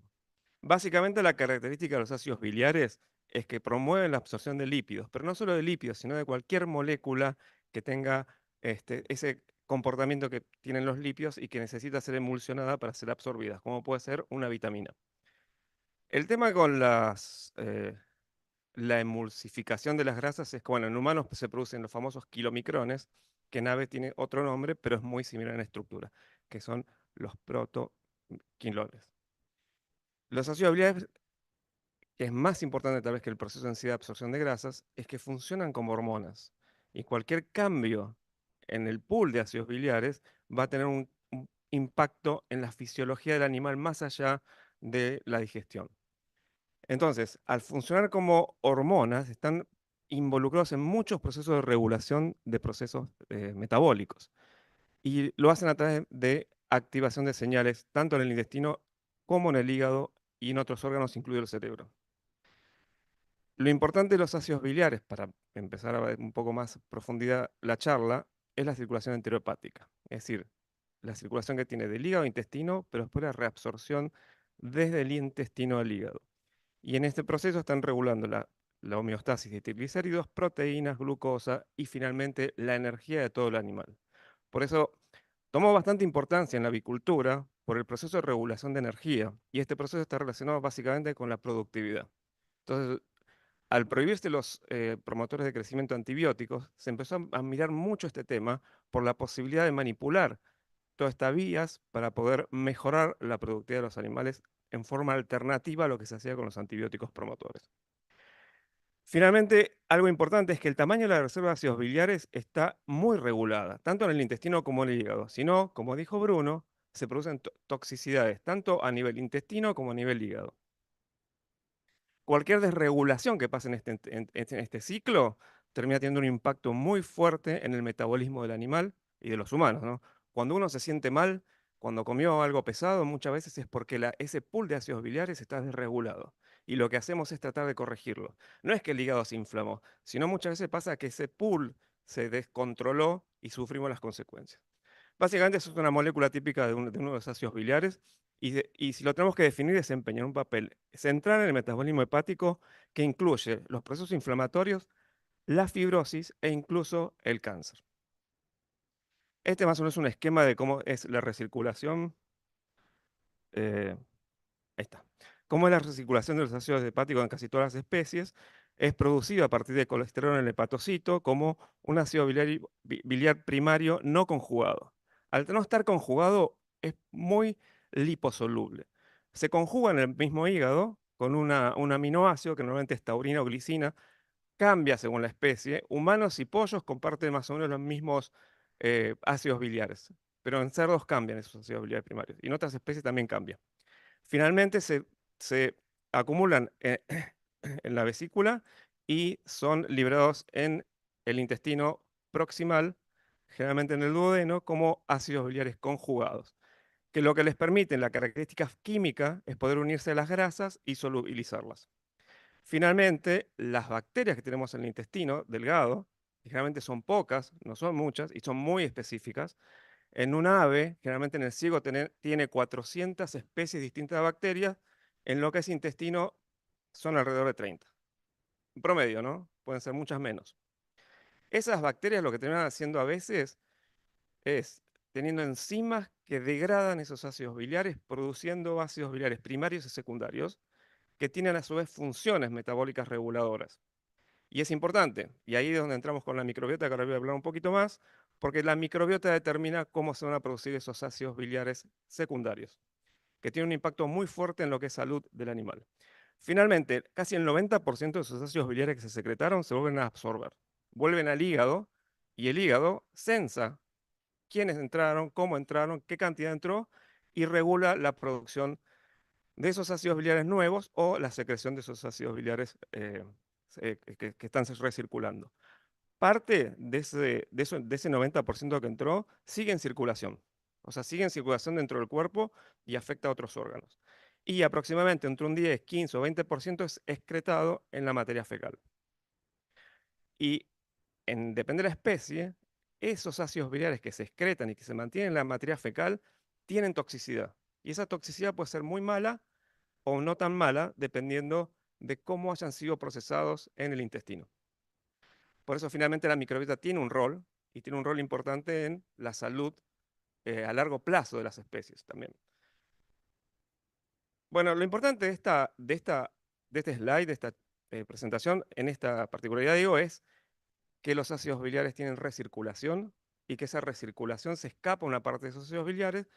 S2: Básicamente la característica de los ácidos biliares es que promueven la absorción de lípidos, pero no solo de lípidos, sino de cualquier molécula que tenga ese comportamiento que tienen los lípidos y que necesita ser emulsionada para ser absorbida, como puede ser una vitamina. El tema con la emulsificación de las grasas es que, bueno, en humanos se producen los famosos kilomicrones, que en aves tiene otro nombre, pero es muy similar en estructura, que son los protoquilones. Los ácidos biliares, que es más importante tal vez que el proceso en sí de absorción de grasas, es que funcionan como hormonas. Y cualquier cambio en el pool de ácidos biliares va a tener un impacto en la fisiología del animal más allá de la digestión. Entonces, al funcionar como hormonas, están involucrados en muchos procesos de regulación de procesos metabólicos. Y lo hacen a través de activación de señales, tanto en el intestino como en el hígado y en otros órganos, incluido el cerebro. Lo importante de los ácidos biliares, para empezar a ver un poco más profundidad la charla, es la circulación enterohepática. Es decir, la circulación que tiene del hígado al intestino, pero después la reabsorción desde el intestino al hígado. Y en este proceso están regulando la homeostasis de triglicéridos, proteínas, glucosa y finalmente la energía de todo el animal. Por eso tomó bastante importancia en la avicultura por el proceso de regulación de energía y este proceso está relacionado básicamente con la productividad. Entonces, al prohibirse los promotores de crecimiento antibióticos, se empezó a mirar mucho este tema por la posibilidad de manipular todas estas vías para poder mejorar la productividad de los animales en forma alternativa a lo que se hacía con los antibióticos promotores. Finalmente, algo importante es que el tamaño de la reserva de ácidos biliares está muy regulada, tanto en el intestino como en el hígado. Si no, como dijo Bruno, se producen toxicidades tanto a nivel intestino como a nivel hígado. Cualquier desregulación que pase en este ciclo termina teniendo un impacto muy fuerte en el metabolismo del animal y de los humanos, ¿no? Cuando uno se siente mal, cuando comió algo pesado, muchas veces es porque ese pool de ácidos biliares está desregulado. Y lo que hacemos es tratar de corregirlo. No es que el hígado se inflamó, sino muchas veces pasa que ese pool se descontroló y sufrimos las consecuencias. Básicamente, eso es una molécula típica de uno de los ácidos biliares y si lo tenemos que definir, desempeña un papel central en el metabolismo hepático que incluye los procesos inflamatorios, la fibrosis e incluso el cáncer. Este más o menos es un esquema de cómo es la recirculación. eh, Ahí está. Cómo es la recirculación de los ácidos hepáticos en casi todas las especies. Es producido a partir de colesterol en el hepatocito como un ácido biliar primario no conjugado. Al no estar conjugado, es muy liposoluble. Se conjuga en el mismo hígado con un aminoácido que normalmente es taurina o glicina, cambia según la especie. Humanos y pollos comparten más o menos los mismos ácidos biliares, pero en cerdos cambian esos ácidos biliares primarios y en otras especies también cambia. Finalmente se acumulan en la vesícula y son liberados en el intestino proximal, generalmente en el duodeno, como ácidos biliares conjugados, que lo que les permite en la característica química es poder unirse a las grasas y solubilizarlas. Finalmente, las bacterias que tenemos en el intestino delgado, que generalmente son pocas, no son muchas, y son muy específicas, en un ave, generalmente en el ciego, tiene 400 especies distintas de bacterias, en lo que es intestino son alrededor de 30. En promedio, ¿no? Pueden ser muchas menos. Esas bacterias lo que terminan haciendo a veces es teniendo enzimas que degradan esos ácidos biliares, produciendo ácidos biliares primarios y secundarios, que tienen a su vez funciones metabólicas reguladoras. Y es importante, y ahí es donde entramos con la microbiota, que ahora voy a hablar un poquito más, porque la microbiota determina cómo se van a producir esos ácidos biliares secundarios, que tienen un impacto muy fuerte en lo que es salud del animal. Finalmente, casi el 90% de esos ácidos biliares que se secretaron se vuelven a absorber, vuelven al hígado, y el hígado censa quiénes entraron, cómo entraron, qué cantidad entró, y regula la producción de esos ácidos biliares nuevos o la secreción de esos ácidos biliares que están recirculando. Parte de ese 90% que entró sigue en circulación. O sea, sigue en circulación dentro del cuerpo y afecta a otros órganos. Y aproximadamente entre un 10, 15 o 20% es excretado en la materia fecal. Y depende de la especie, esos ácidos biliares que se excretan y que se mantienen en la materia fecal tienen toxicidad. Y esa toxicidad puede ser muy mala o no tan mala, dependiendo de cómo hayan sido procesados en el intestino. Por eso finalmente la microbiota tiene un rol, y tiene un rol importante en la salud a largo plazo de las especies también. Bueno, lo importante de este slide, de esta presentación, en esta particularidad, digo, es que los ácidos biliares tienen recirculación y que esa recirculación se escapa una parte de esos ácidos biliares,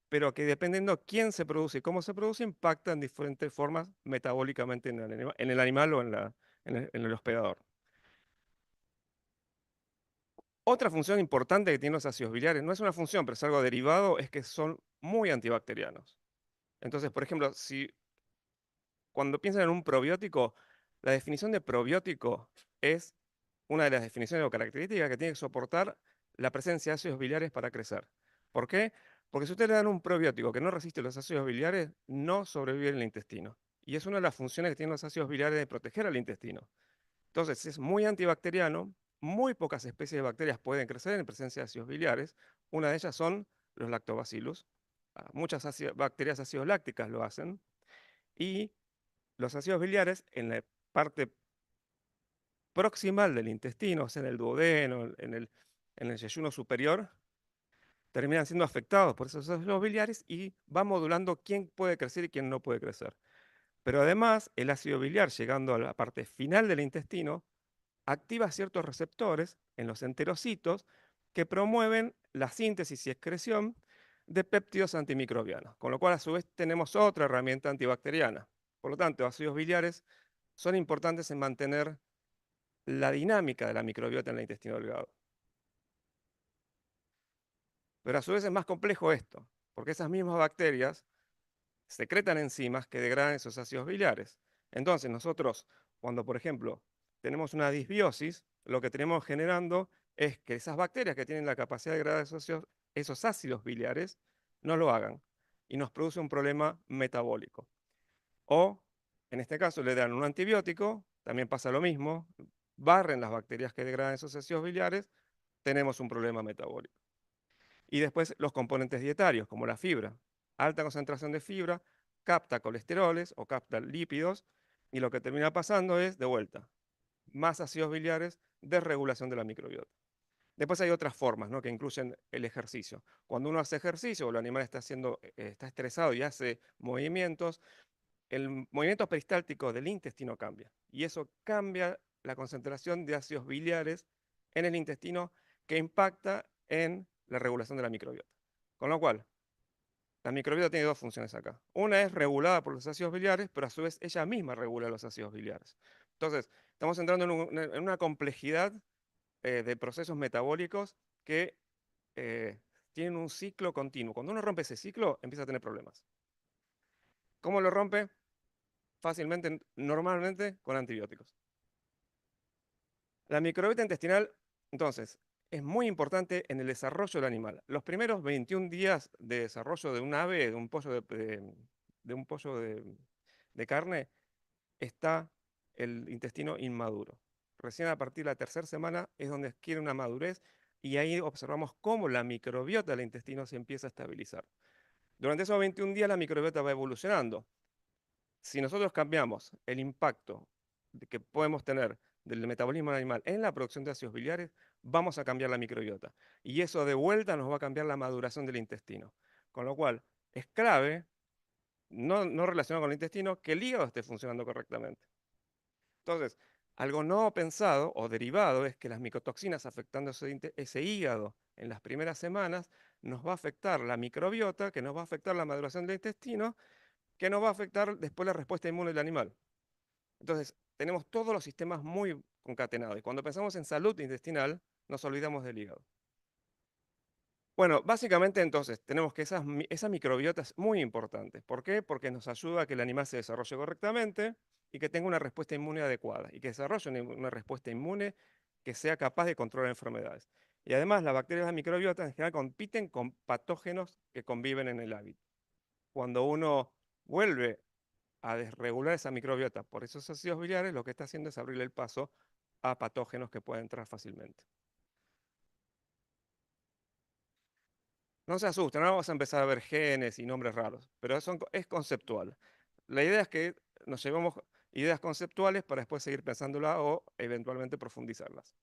S2: pero que dependiendo quién se produce y cómo se produce, impacta en diferentes formas metabólicamente en el animal o en el hospedador. Otra función importante que tienen los ácidos biliares, no es una función, pero es algo derivado, es que son muy antibacterianos. Entonces, por ejemplo, si cuando piensan en un probiótico, la definición de probiótico es una de las definiciones o características que tiene que soportar la presencia de ácidos biliares para crecer. ¿Por qué? Porque si ustedes le dan un probiótico que no resiste los ácidos biliares, no sobrevive en el intestino. Y es una de las funciones que tienen los ácidos biliares de proteger al intestino. Entonces, es muy antibacteriano, muy pocas especies de bacterias pueden crecer en presencia de ácidos biliares. Una de ellas son los lactobacillus. Muchas bacterias ácidos lácticas lo hacen. Y los ácidos biliares en la parte proximal del intestino, o sea, en el duodeno, en el yeyuno superior, terminan siendo afectados por esos ácidos biliares y va modulando quién puede crecer y quién no puede crecer. Pero además, el ácido biliar, llegando a la parte final del intestino, activa ciertos receptores en los enterocitos que promueven la síntesis y excreción de péptidos antimicrobianos, con lo cual a su vez tenemos otra herramienta antibacteriana. Por lo tanto, ácidos biliares son importantes en mantener la dinámica de la microbiota en el intestino delgado. Pero a su vez es más complejo esto, porque esas mismas bacterias secretan enzimas que degradan esos ácidos biliares. Entonces nosotros, cuando por ejemplo tenemos una disbiosis, lo que tenemos generando es que esas bacterias que tienen la capacidad de degradar esos ácidos biliares no lo hagan y nos produce un problema metabólico. O, en este caso, le dan un antibiótico, también pasa lo mismo, barren las bacterias que degradan esos ácidos biliares, tenemos un problema metabólico. Y después los componentes dietarios, como la fibra. Alta concentración de fibra capta colesteroles o capta lípidos, y lo que termina pasando es, de vuelta, más ácidos biliares, desregulación de la microbiota. Después hay otras formas, ¿no?, que incluyen el ejercicio. Cuando uno hace ejercicio o el animal está estresado y hace movimientos, el movimiento peristáltico del intestino cambia. Y eso cambia la concentración de ácidos biliares en el intestino que impacta en la regulación de la microbiota. Con lo cual, la microbiota tiene dos funciones acá. Una es regulada por los ácidos biliares, pero a su vez ella misma regula los ácidos biliares. Entonces, estamos entrando en una complejidad de procesos metabólicos que eh, tienen un ciclo continuo. Cuando uno rompe ese ciclo, empieza a tener problemas. ¿Cómo lo rompe? Fácilmente, normalmente con antibióticos. La microbiota intestinal, entonces, es muy importante en el desarrollo del animal. Los primeros 21 días de desarrollo de un ave, de un pollo de carne, está el intestino inmaduro. Recién a partir de la tercera semana es donde adquiere una madurez y ahí observamos cómo la microbiota del intestino se empieza a estabilizar. Durante esos 21 días la microbiota va evolucionando. Si nosotros cambiamos el impacto que podemos tener del metabolismo animal en la producción de ácidos biliares, vamos a cambiar la microbiota. Y eso de vuelta nos va a cambiar la maduración del intestino. Con lo cual, es clave, no relacionado con el intestino, que el hígado esté funcionando correctamente. Entonces, algo no pensado o derivado es que las micotoxinas afectando ese hígado en las primeras semanas nos va a afectar la microbiota, que nos va a afectar la maduración del intestino, que nos va a afectar después la respuesta inmune del animal. Entonces, tenemos todos los sistemas muy concatenados. Y cuando pensamos en salud intestinal, nos olvidamos del hígado. Bueno, básicamente entonces tenemos que esa microbiota es muy importante. ¿Por qué? Porque nos ayuda a que el animal se desarrolle correctamente y que tenga una respuesta inmune adecuada y que desarrolle una respuesta inmune que sea capaz de controlar enfermedades. Y además, las bacterias de la microbiota en general compiten con patógenos que conviven en el hábitat. Cuando uno vuelve a desregular esa microbiota por esos ácidos biliares, lo que está haciendo es abrirle el paso a patógenos que pueden entrar fácilmente. No se asusten, ahora vamos a empezar a ver genes y nombres raros, pero es conceptual. La idea es que nos llevemos ideas conceptuales para después seguir pensándolas o eventualmente profundizarlas.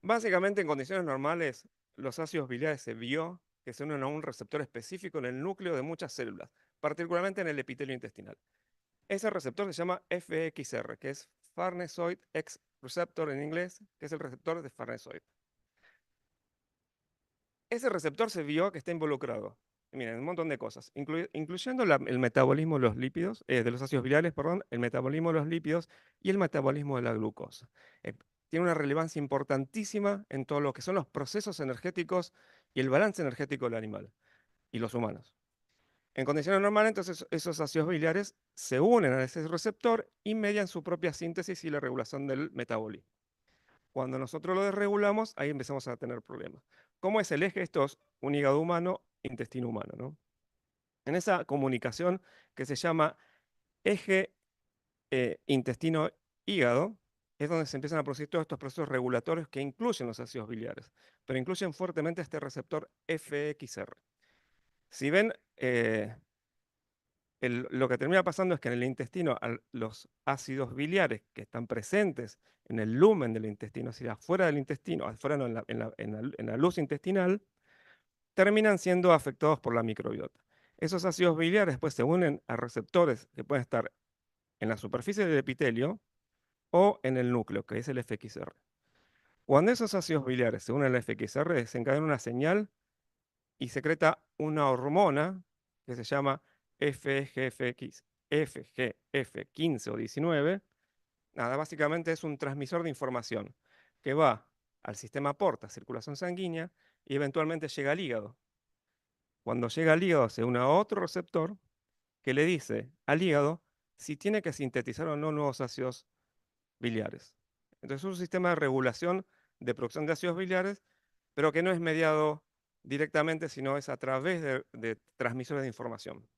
S2: Básicamente, en condiciones normales, los ácidos biliares se vio que se unen a un receptor específico en el núcleo de muchas células, particularmente en el epitelio intestinal. Ese receptor se llama FXR, que es Farnesoid X Receptor en inglés, que es el receptor de Farnesoid. Ese receptor se vio que está involucrado, miren, un montón de cosas, incluyendo el metabolismo de los lípidos, de los ácidos biliares, perdón, el metabolismo de los lípidos y el metabolismo de la glucosa. Eh, Tiene una relevancia importantísima en todo lo que son los procesos energéticos y el balance energético del animal y los humanos. En condiciones normales, entonces, esos ácidos biliares se unen a ese receptor y median su propia síntesis y la regulación del metabolismo. Cuando nosotros lo desregulamos, ahí empezamos a tener problemas. ¿Cómo es el eje? Esto es un hígado humano, intestino humano, ¿no? En esa comunicación que se llama eje intestino-hígado, es donde se empiezan a producir todos estos procesos regulatorios que incluyen los ácidos biliares, pero incluyen fuertemente este receptor FXR. Si ven, lo que termina pasando es que en el intestino los ácidos biliares que están presentes en el lumen del intestino, es decir, afuera del intestino, afuera no, en la luz intestinal, terminan siendo afectados por la microbiota. Esos ácidos biliares después se unen a receptores que pueden estar en la superficie del epitelio o en el núcleo, que es el FXR. Cuando esos ácidos biliares se unen al FXR, desencadena una señal y secreta una hormona que se llama FGFX, FGF15 o 19. Nada, básicamente es un transmisor de información que va al sistema porta, circulación sanguínea, y eventualmente llega al hígado. Cuando llega al hígado se une a otro receptor que le dice al hígado si tiene que sintetizar o no nuevos ácidos biliares. Entonces es un sistema de regulación de producción de ácidos biliares, pero que no es mediado directamente, sino es a través de transmisores de información.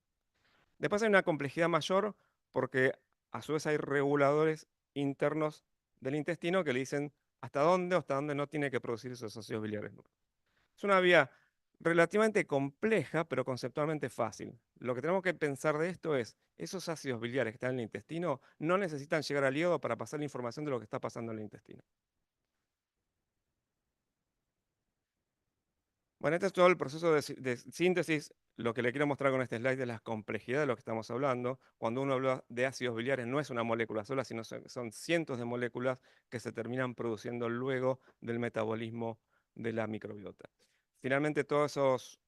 S2: Después hay una complejidad mayor porque a su vez hay reguladores internos del intestino que le dicen hasta dónde o hasta dónde no tiene que producir esos ácidos biliares. Es una vía relativamente compleja, pero conceptualmente fácil. Lo que tenemos que pensar de esto es, esos ácidos biliares que están en el intestino no necesitan llegar al hígado para pasar la información de lo que está pasando en el intestino. Bueno, este es todo el proceso de síntesis. Lo que le quiero mostrar con este slide es la complejidad de lo que estamos hablando. Cuando uno habla de ácidos biliares, no es una molécula sola, sino son cientos de moléculas que se terminan produciendo luego del metabolismo de la microbiota. Finalmente, todos esos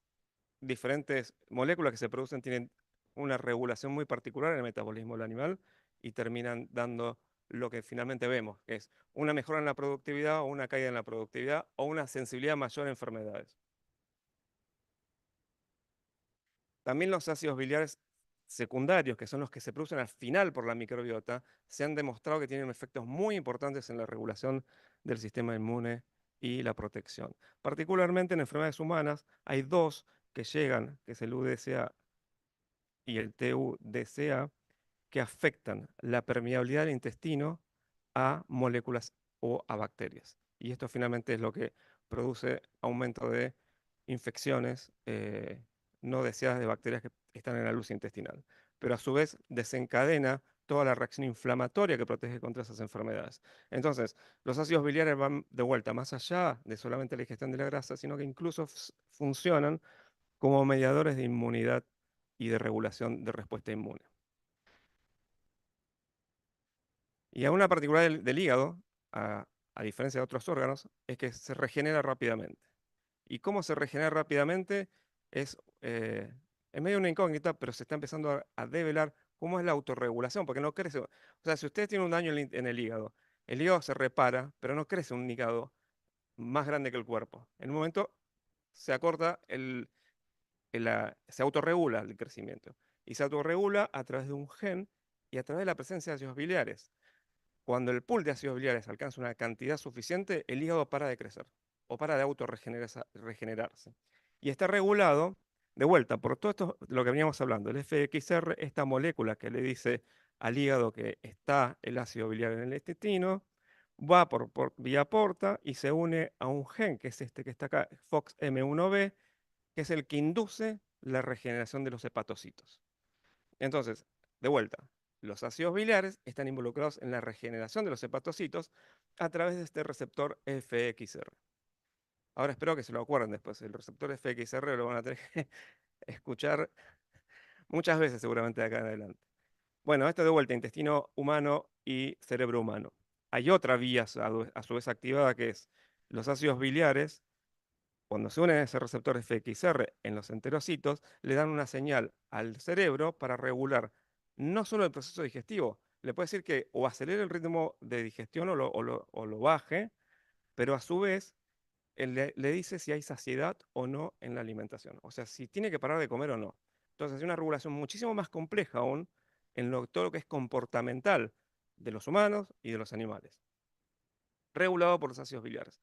S2: diferentes moléculas que se producen tienen una regulación muy particular en el metabolismo del animal y terminan dando lo que finalmente vemos, que es una mejora en la productividad o una caída en la productividad o una sensibilidad mayor a enfermedades. También los ácidos biliares secundarios, que son los que se producen al final por la microbiota, se han demostrado que tienen efectos muy importantes en la regulación del sistema inmune y la protección. Particularmente en enfermedades humanas hay dos que llegan, que es el UDCA y el TUDCA, que afectan la permeabilidad del intestino a moléculas o a bacterias. Y esto finalmente es lo que produce aumento de infecciones no deseadas de bacterias que están en la luz intestinal. Pero a su vez desencadena toda la reacción inflamatoria que protege contra esas enfermedades. Entonces, los ácidos biliares van de vuelta más allá de solamente la digestión de la grasa, sino que incluso funcionan como mediadores de inmunidad y de regulación de respuesta inmune. Y a una particularidad del hígado, a diferencia de otros órganos, es que se regenera rápidamente. ¿Y cómo se regenera rápidamente? Es en medio de una incógnita, pero se está empezando a develar cómo es la autorregulación, porque no crece. O sea, si usted tiene un daño en el hígado se repara, pero no crece un hígado más grande que el cuerpo. En un momento se acorta se autorregula el crecimiento. Y se autorregula a través de un gen y a través de la presencia de ácidos biliares. Cuando el pool de ácidos biliares alcanza una cantidad suficiente, el hígado para de crecer o para de autorregenerarse. Y está regulado, de vuelta, por todo esto, lo que veníamos hablando, el FXR, esta molécula que le dice al hígado que está el ácido biliar en el intestino, va por vía porta y se une a un gen, que es este que está acá, FOXM1B, que es el que induce la regeneración de los hepatocitos. Entonces, de vuelta, Los ácidos biliares están involucrados en la regeneración de los hepatocitos a través de este receptor FXR. Ahora espero que se lo acuerden después. El receptor FXR lo van a tener que escuchar muchas veces seguramente de acá en adelante. Bueno, esto de vuelta, intestino humano y cerebro humano. Hay otra vía a su vez activada que es los ácidos biliares. Cuando se unen a ese receptor FXR en los enterocitos, le dan una señal al cerebro para regular no solo el proceso digestivo, le puede decir que o acelere el ritmo de digestión o lo baje, pero a su vez él le dice si hay saciedad o no en la alimentación, o sea, si tiene que parar de comer o no. Entonces, hay una regulación muchísimo más compleja aún en todo lo que es comportamental de los humanos y de los animales, regulado por los ácidos biliares.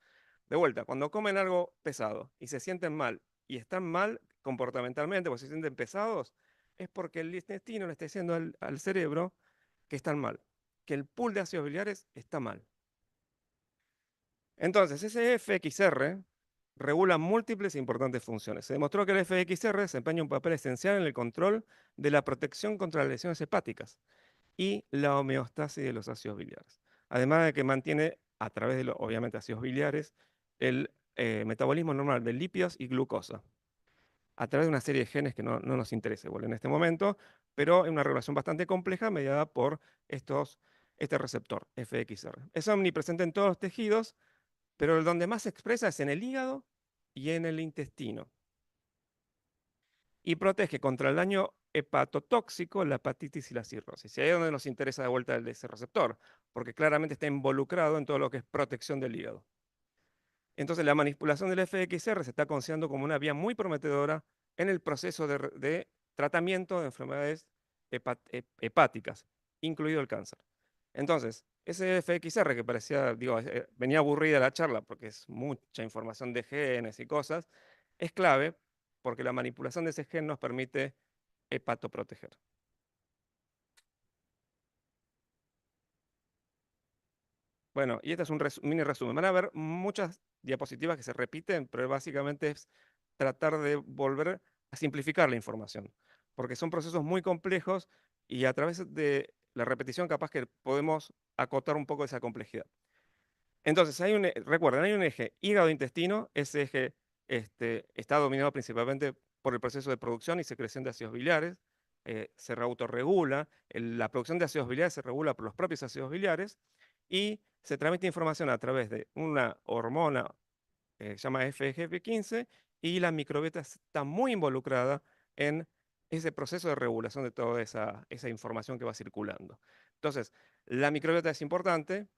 S2: De vuelta, cuando comen algo pesado y se sienten mal y están mal comportamentalmente, o se sienten pesados, es porque el intestino le está diciendo al cerebro que están mal, que el pool de ácidos biliares está mal. Entonces, ese FXR regula múltiples e importantes funciones. Se demostró que el FXR desempeña un papel esencial en el control de la protección contra las lesiones hepáticas y la homeostasis de los ácidos biliares. Además de que mantiene, a través de, obviamente, ácidos biliares, el metabolismo normal de lípidos y glucosa, a través de una serie de genes que no nos interesa igual en este momento, pero es una regulación bastante compleja mediada por este receptor, FXR. Es omnipresente en todos los tejidos, pero el donde más se expresa es en el hígado y en el intestino. Y protege contra el daño hepatotóxico, la hepatitis y la cirrosis. Y ahí es donde nos interesa de vuelta el de ese receptor, porque claramente está involucrado en todo lo que es protección del hígado. Entonces, la manipulación del FXR se está considerando como una vía muy prometedora en el proceso de tratamiento de enfermedades hepáticas, incluido el cáncer. Entonces, ese FXR que parecía, digo, venía aburrida la charla porque es mucha información de genes y cosas, es clave porque la manipulación de ese gen nos permite hepatoproteger. Bueno, y este es un mini resumen. Van a ver muchas diapositivas que se repiten, pero básicamente es tratar de volver a simplificar la información, porque son procesos muy complejos y a través de la repetición capaz que podemos acotar un poco esa complejidad. Entonces, recuerden, hay un eje hígado-intestino, ese eje está dominado principalmente por el proceso de producción y secreción de ácidos biliares, se autorregula, la producción de ácidos biliares se regula por los propios ácidos biliares y se transmite información a través de una hormona se llama FGF15 y la microbiota está muy involucrada en ese proceso de regulación de toda esa información que va circulando. Entonces, la microbiota es importante,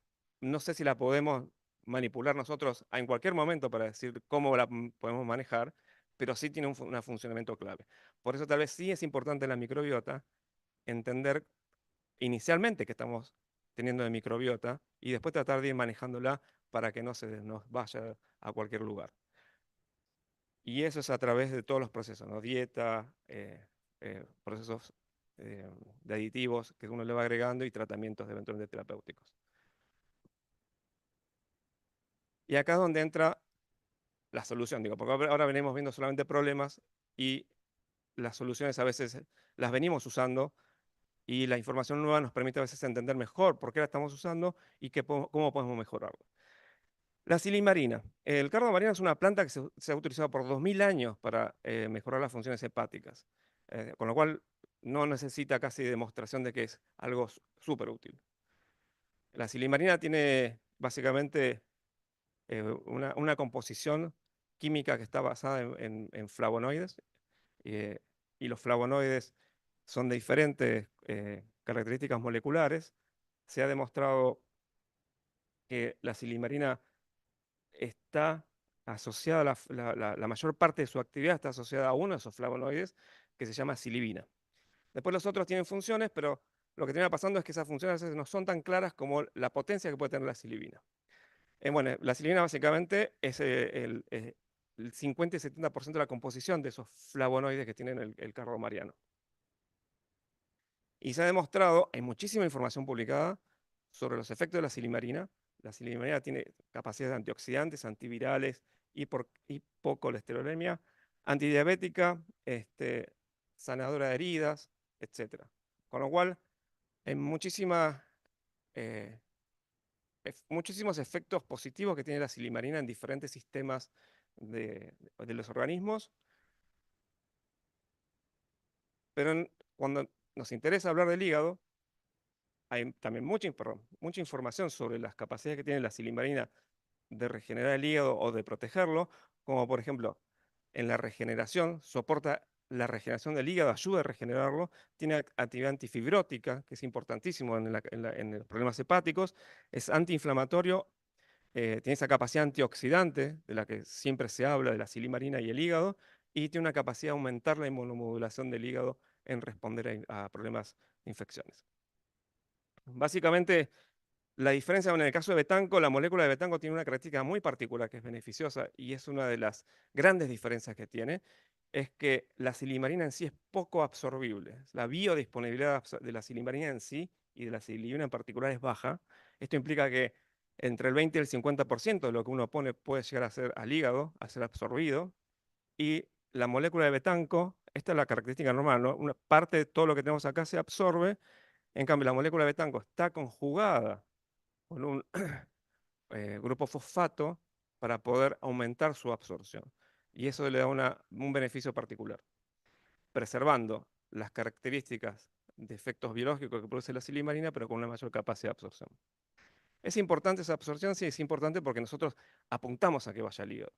S2: no sé si la podemos manipular nosotros en cualquier momento para decir cómo la podemos manejar, pero sí tiene un funcionamiento clave. Por eso tal vez sí es importante la microbiota entender inicialmente que estamos teniendo de microbiota y después tratar de ir manejándola para que no se nos vaya a cualquier lugar. Y eso es a través de todos los procesos, ¿no? Dieta, procesos de aditivos que uno le va agregando y tratamientos eventualmente terapéuticos. Y acá es donde entra la solución, digo, porque ahora venimos viendo solamente problemas y las soluciones a veces las venimos usando y la información nueva nos permite a veces entender mejor por qué la estamos usando y cómo podemos mejorarlo. La silimarina. El cardo marino es una planta que se ha utilizado por 2000 años para mejorar las funciones hepáticas, con lo cual no necesita casi demostración de que es algo súper útil. La silimarina tiene básicamente una composición química que está basada en flavonoides, eh, y los flavonoides son de diferentes características moleculares. Se ha demostrado que la silimarina está asociada, la mayor parte de su actividad está asociada a uno de esos flavonoides que se llama silibina. Después los otros tienen funciones, pero lo que termina pasando es que esas funciones a veces no son tan claras como la potencia que puede tener la silibina. Bueno, la silibina básicamente es el 50 y 70% de la composición de esos flavonoides que tienen el cardo mariano. Y se ha demostrado, hay muchísima información publicada sobre los efectos de la silimarina. La silimarina tiene capacidades de antioxidantes, antivirales, hipocolesterolemia, antidiabética, sanadora de heridas, etc. Con lo cual, hay eh, muchísimos efectos positivos que tiene la silimarina en diferentes sistemas de los organismos, pero cuando nos interesa hablar del hígado, hay también mucha información sobre las capacidades que tiene la silimarina de regenerar el hígado o de protegerlo, como por ejemplo, en la regeneración, soporta la regeneración del hígado, ayuda a regenerarlo, tiene actividad antifibrótica, que es importantísimo en los problemas hepáticos, es antiinflamatorio, tiene esa capacidad antioxidante de la que siempre se habla de la silimarina y el hígado, y tiene una capacidad de aumentar la inmunomodulación del hígado en responder a problemas de infecciones. Básicamente, la diferencia en el caso de betanco, la molécula de betanco tiene una característica muy particular que es beneficiosa y es una de las grandes diferencias que tiene, es que la silimarina en sí es poco absorbible. La biodisponibilidad de la silimarina en sí y de la silimarina en particular es baja. Esto implica que entre el 20 y el 50% de lo que uno pone puede llegar a ser al hígado, a ser absorbido. Y la molécula de betanco, esta es la característica normal, ¿no? Una parte de todo lo que tenemos acá se absorbe. En cambio, la molécula de betanco está conjugada con un grupo fosfato para poder aumentar su absorción. Y eso le da un beneficio particular, preservando las características de efectos biológicos que produce la silimarina, pero con una mayor capacidad de absorción. ¿Es importante esa absorción? Sí, es importante porque nosotros apuntamos a que vaya al hígado.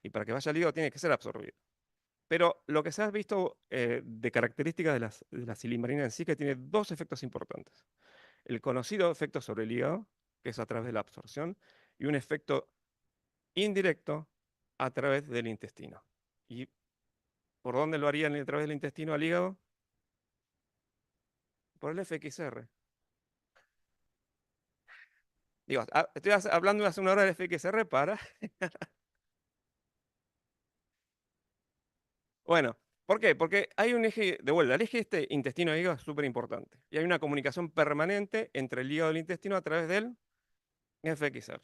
S2: Y para que vaya al hígado tiene que ser absorbido. Pero lo que se ha visto de características de la silimarina en sí, que tiene dos efectos importantes. El conocido efecto sobre el hígado, que es a través de la absorción, y un efecto indirecto a través del intestino. ¿Y por dónde lo harían a través del intestino al hígado? Por el FXR. Digo, estoy hablando hace una hora del FXR para... Bueno, ¿por qué? Porque hay un eje, de vuelta, el eje este intestino-hígado es súper importante. Y hay una comunicación permanente entre el hígado y el intestino a través del FXR.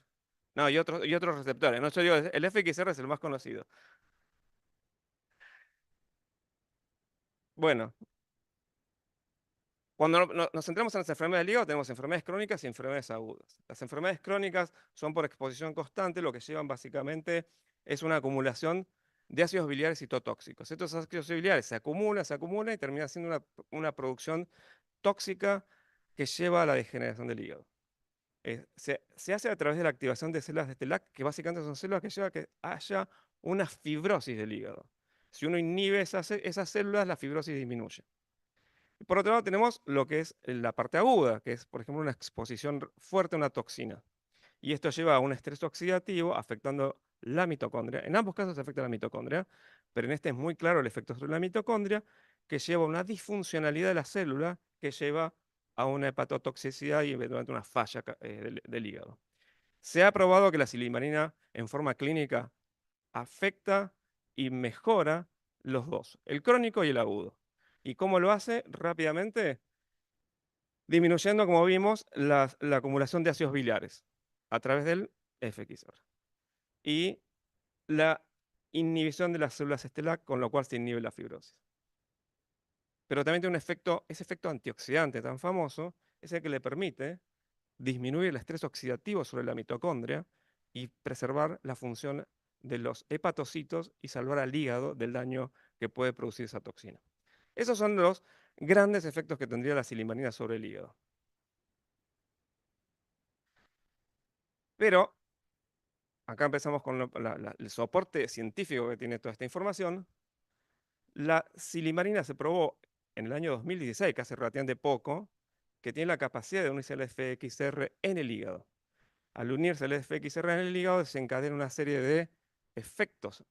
S2: No, y otros receptores. No, yo digo, el FXR es el más conocido. Bueno, cuando nos centramos en las enfermedades del hígado, tenemos enfermedades crónicas y enfermedades agudas. Las enfermedades crónicas son por exposición constante, lo que llevan básicamente es una acumulación de ácidos biliares citotóxicos. Estos ácidos biliares se acumulan y termina siendo una producción tóxica que lleva a la degeneración del hígado. Se hace a través de la activación de células de TELAC, que básicamente son células que llevan a que haya una fibrosis del hígado. Si uno inhibe esas células, la fibrosis disminuye. Por otro lado, tenemos lo que es la parte aguda, que es, por ejemplo, una exposición fuerte a una toxina. Y esto lleva a un estrés oxidativo afectando la mitocondria. En ambos casos afecta a la mitocondria, pero en este es muy claro el efecto sobre la mitocondria, que lleva a una disfuncionalidad de la célula, que lleva a una hepatotoxicidad y eventualmente una falla del hígado. Se ha probado que la silimarina en forma clínica afecta y mejora los dos, el crónico y el agudo. ¿Y cómo lo hace? Rápidamente, disminuyendo, como vimos, la acumulación de ácidos biliares a través del FXR. Y la inhibición de las células estelar, con lo cual se inhibe la fibrosis. Pero también tiene ese efecto antioxidante tan famoso, es el que le permite disminuir el estrés oxidativo sobre la mitocondria y preservar la función de los hepatocitos y salvar al hígado del daño que puede producir esa toxina. Esos son los grandes efectos que tendría la silimarina sobre el hígado. Pero acá empezamos con el soporte científico que tiene toda esta información. La silimarina se probó en el año 2016, que hace relativamente poco, que tiene la capacidad de unirse al FXR en el hígado. Al unirse al FXR en el hígado, se encadena una serie de efectos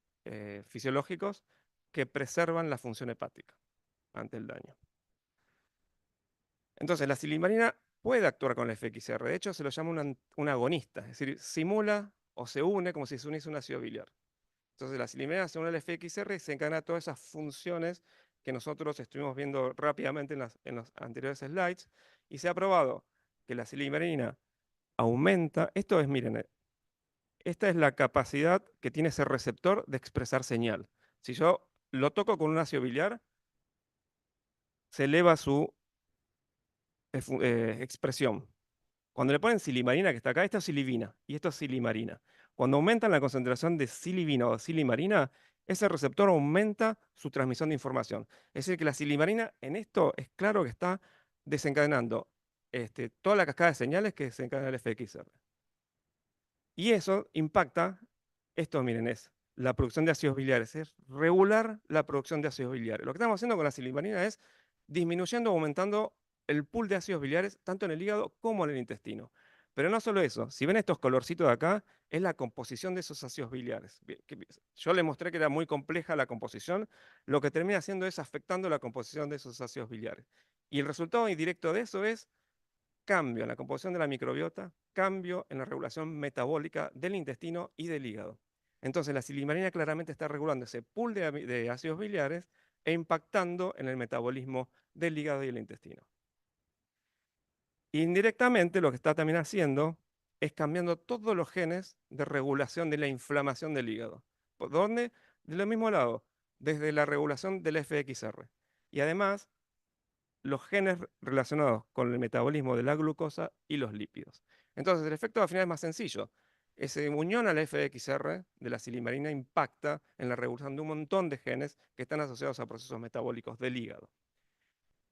S2: fisiológicos que preservan la función hepática ante el daño. Entonces, la silimarina puede actuar con el FXR. De hecho, se lo llama un agonista, es decir, simula o se une como si se uniese un ácido biliar. Entonces, la silimarina se une al FXR y se encadena todas esas funciones que nosotros estuvimos viendo rápidamente en los anteriores slides. Y se ha probado que la silimarina aumenta, esto es, miren, esta es la capacidad que tiene ese receptor de expresar señal. Si yo lo toco con un ácido biliar, se eleva su expresión. Cuando le ponen silimarina, que está acá, esto es silivina y esto es silimarina. Cuando aumentan la concentración de silivina o silimarina, ese receptor aumenta su transmisión de información. Es decir, que la silimarina en esto es claro que está desencadenando toda la cascada de señales que desencadena el FXR. Y eso impacta, esto miren, es la producción de ácidos biliares, es regular la producción de ácidos biliares. Lo que estamos haciendo con la silimarina es disminuyendo o aumentando el pool de ácidos biliares tanto en el hígado como en el intestino. Pero no solo eso, si ven estos colorcitos de acá, es la composición de esos ácidos biliares. Yo les mostré que era muy compleja la composición, lo que termina haciendo es afectando la composición de esos ácidos biliares. Y el resultado indirecto de eso es cambio en la composición de la microbiota, cambio en la regulación metabólica del intestino y del hígado. Entonces, la silimarina claramente está regulando ese pool de ácidos biliares e impactando en el metabolismo del hígado y el intestino. Indirectamente, lo que está también haciendo es cambiando todos los genes de regulación de la inflamación del hígado. ¿Por dónde? Del mismo lado, desde la regulación del FXR. Y además, los genes relacionados con el metabolismo de la glucosa y los lípidos. Entonces, el efecto al final es más sencillo. Esa unión al FXR de la silimarina impacta en la regulación de un montón de genes que están asociados a procesos metabólicos del hígado.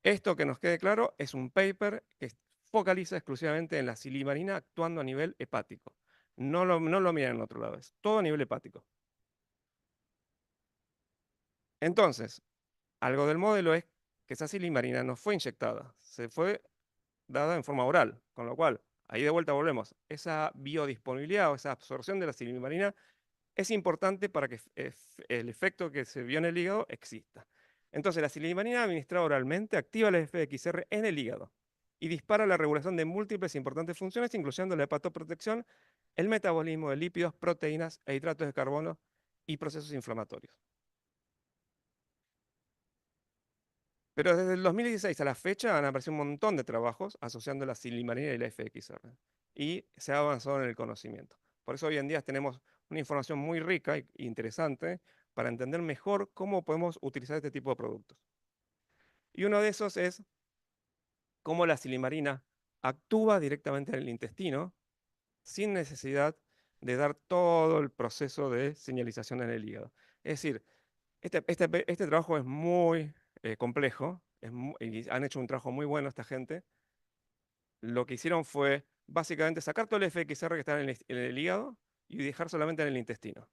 S2: Esto, que nos quede claro, es un paper que focaliza exclusivamente en la silimarina actuando a nivel hepático. No lo miran en otro lado, es todo a nivel hepático. Entonces, algo del modelo es que esa silimarina no fue inyectada, se fue dada en forma oral, con lo cual, ahí de vuelta volvemos, esa biodisponibilidad o esa absorción de la silimarina es importante para que el efecto que se vio en el hígado exista. Entonces, la silimarina administrada oralmente activa el FXR en el hígado y dispara la regulación de múltiples importantes funciones, incluyendo la hepatoprotección, el metabolismo de lípidos, proteínas e hidratos de carbono y procesos inflamatorios. Pero desde el 2016 a la fecha han aparecido un montón de trabajos asociando la silimarina y la FXR. Y se ha avanzado en el conocimiento. Por eso hoy en día tenemos una información muy rica e interesante para entender mejor cómo podemos utilizar este tipo de productos. Y uno de esos es cómo la silimarina actúa directamente en el intestino sin necesidad de dar todo el proceso de señalización en el hígado. Es decir, este trabajo es muy complejo, y han hecho un trabajo muy bueno esta gente. Lo que hicieron fue básicamente sacar todo el FXR que está en el hígado y dejar solamente en el intestino.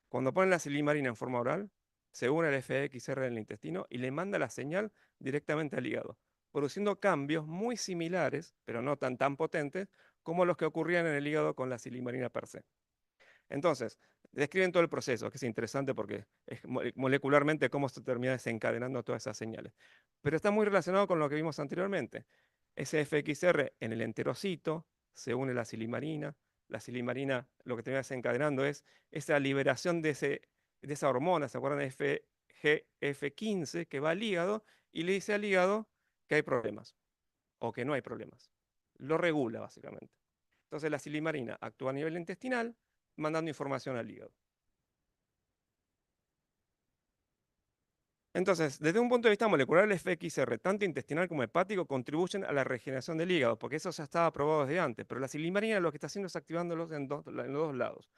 S2: Cuando ponen la silimarina en forma oral, se une el FXR en el intestino y le manda la señal directamente al hígado, produciendo cambios muy similares, pero no tan potentes, como los que ocurrían en el hígado con la silimarina per se. Entonces, describen todo el proceso, que es interesante porque es molecularmente cómo se termina desencadenando todas esas señales. Pero está muy relacionado con lo que vimos anteriormente. Ese FXR en el enterocito se une la silimarina. La silimarina lo que termina desencadenando es esa liberación de esa hormona, ¿se acuerdan? FGF15, que va al hígado y le dice al hígado que hay problemas o que no hay problemas. Lo regula, básicamente. Entonces la silimarina actúa a nivel intestinal, mandando información al hígado. Entonces, desde un punto de vista molecular, el FXR, tanto intestinal como hepático, contribuyen a la regeneración del hígado, porque eso ya estaba probado desde antes, pero la silimarina lo que está haciendo es activándolos en los dos lados,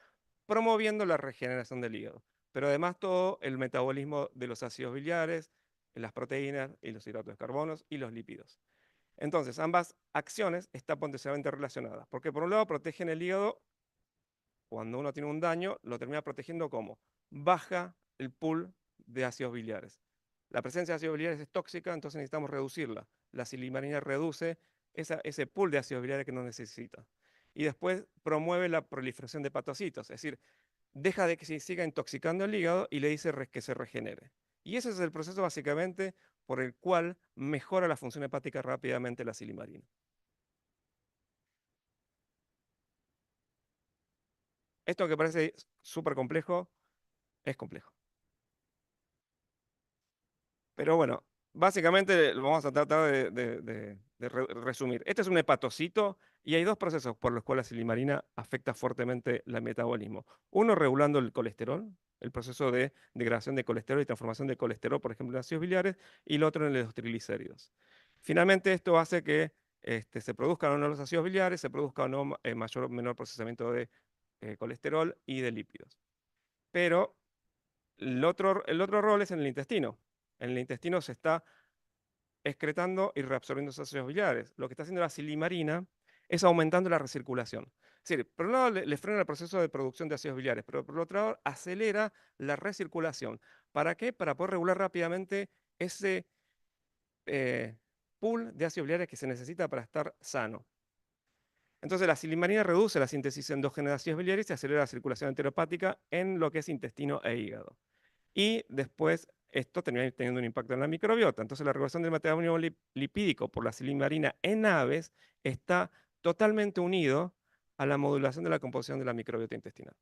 S2: promoviendo la regeneración del hígado, pero además todo el metabolismo de los ácidos biliares, las proteínas y los hidratos de carbono y los lípidos. Entonces, ambas acciones están potencialmente relacionadas, porque por un lado protegen el hígado. Cuando uno tiene un daño, lo termina protegiendo como baja el pool de ácidos biliares. La presencia de ácidos biliares es tóxica, entonces necesitamos reducirla. La silimarina reduce ese pool de ácidos biliares que no necesita. Y después promueve la proliferación de hepatocitos, es decir, deja de que se siga intoxicando el hígado y le dice que se regenere. Y ese es el proceso básicamente por el cual mejora la función hepática rápidamente la silimarina. Esto que parece súper complejo, es complejo. Pero bueno, básicamente lo vamos a tratar de resumir. Este es un hepatocito y hay dos procesos por los cuales la silimarina afecta fuertemente el metabolismo. Uno regulando el colesterol, el proceso de degradación de colesterol y transformación de colesterol, por ejemplo, en ácidos biliares, y el otro en los triglicéridos. Finalmente, esto hace que se produzcan o no los ácidos biliares, se produzca o no mayor o menor procesamiento de colesterol y de lípidos. Pero el otro rol es en el intestino. En el intestino se está excretando y reabsorbiendo esos ácidos biliares. Lo que está haciendo la silimarina es aumentando la recirculación. Es decir, por un lado le frena el proceso de producción de ácidos biliares, pero por otro lado acelera la recirculación. ¿Para qué? Para poder regular rápidamente ese eh, pool de ácidos biliares que se necesita para estar sano. Entonces la silimarina reduce la síntesis endógena de ácidos biliares y acelera la circulación enteropática en lo que es intestino e hígado. Y después esto termina teniendo un impacto en la microbiota. Entonces la regulación del metabolismo lipídico por la silimarina en aves está totalmente unido a la modulación de la composición de la microbiota intestinal.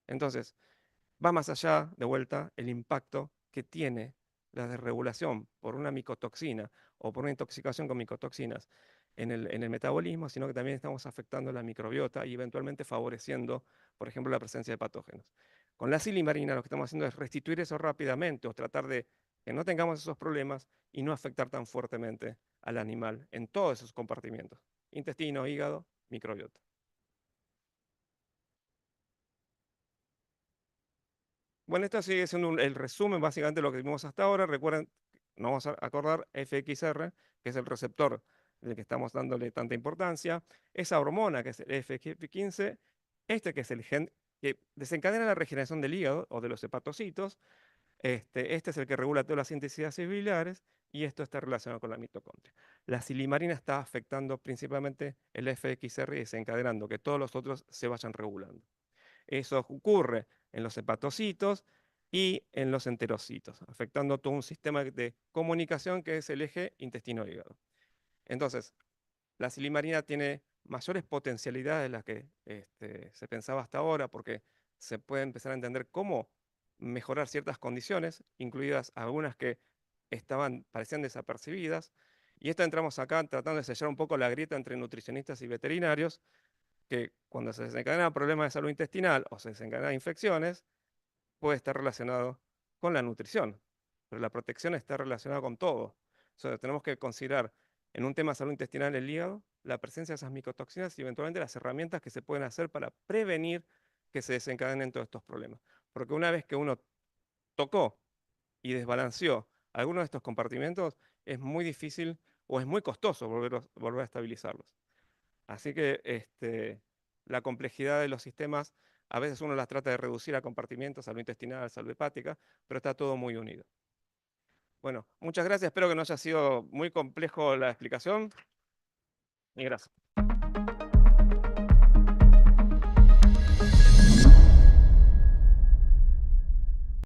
S2: Entonces, va más allá, de vuelta, el impacto que tiene la desregulación por una micotoxina o por una intoxicación con micotoxinas en el metabolismo, sino que también estamos afectando la microbiota y eventualmente favoreciendo, por ejemplo, la presencia de patógenos. Con la silimarina lo que estamos haciendo es restituir eso rápidamente o tratar de que no tengamos esos problemas y no afectar tan fuertemente al animal en todos esos compartimientos: intestino, hígado, microbiota. Bueno, esto sigue siendo el resumen básicamente de lo que vimos hasta ahora. Recuerden, nos vamos a acordar FXR, que es el receptor del que estamos dándole tanta importancia. Esa hormona, que es el FGF15, que es el gen que desencadena la regeneración del hígado o de los hepatocitos. Este es el que regula toda la síntesis de ácidos biliares y esto está relacionado con la mitocondria. La silimarina está afectando principalmente el FXR y desencadenando que todos los otros se vayan regulando. Eso ocurre en los hepatocitos y en los enterocitos, afectando todo un sistema de comunicación que es el eje intestino-hígado. Entonces, la silimarina tiene mayores potencialidades de las que se pensaba hasta ahora, porque se puede empezar a entender cómo mejorar ciertas condiciones, incluidas algunas que parecían desapercibidas. Y esto entramos acá tratando de sellar un poco la grieta entre nutricionistas y veterinarios, que cuando se desencadenan problemas de salud intestinal o se desencadenan infecciones, puede estar relacionado con la nutrición, pero la protección está relacionada con todo. O sea, tenemos que considerar en un tema de salud intestinal el hígado, la presencia de esas micotoxinas y eventualmente las herramientas que se pueden hacer para prevenir que se desencadenen todos estos problemas. Porque una vez que uno tocó y desbalanceó algunos de estos compartimentos, es muy difícil o es muy costoso volver a estabilizarlos. Así que la complejidad de los sistemas, a veces uno las trata de reducir a compartimentos, salud intestinal, salud hepática, pero está todo muy unido. Bueno, muchas gracias, espero que no haya sido muy complejo la explicación y gracias.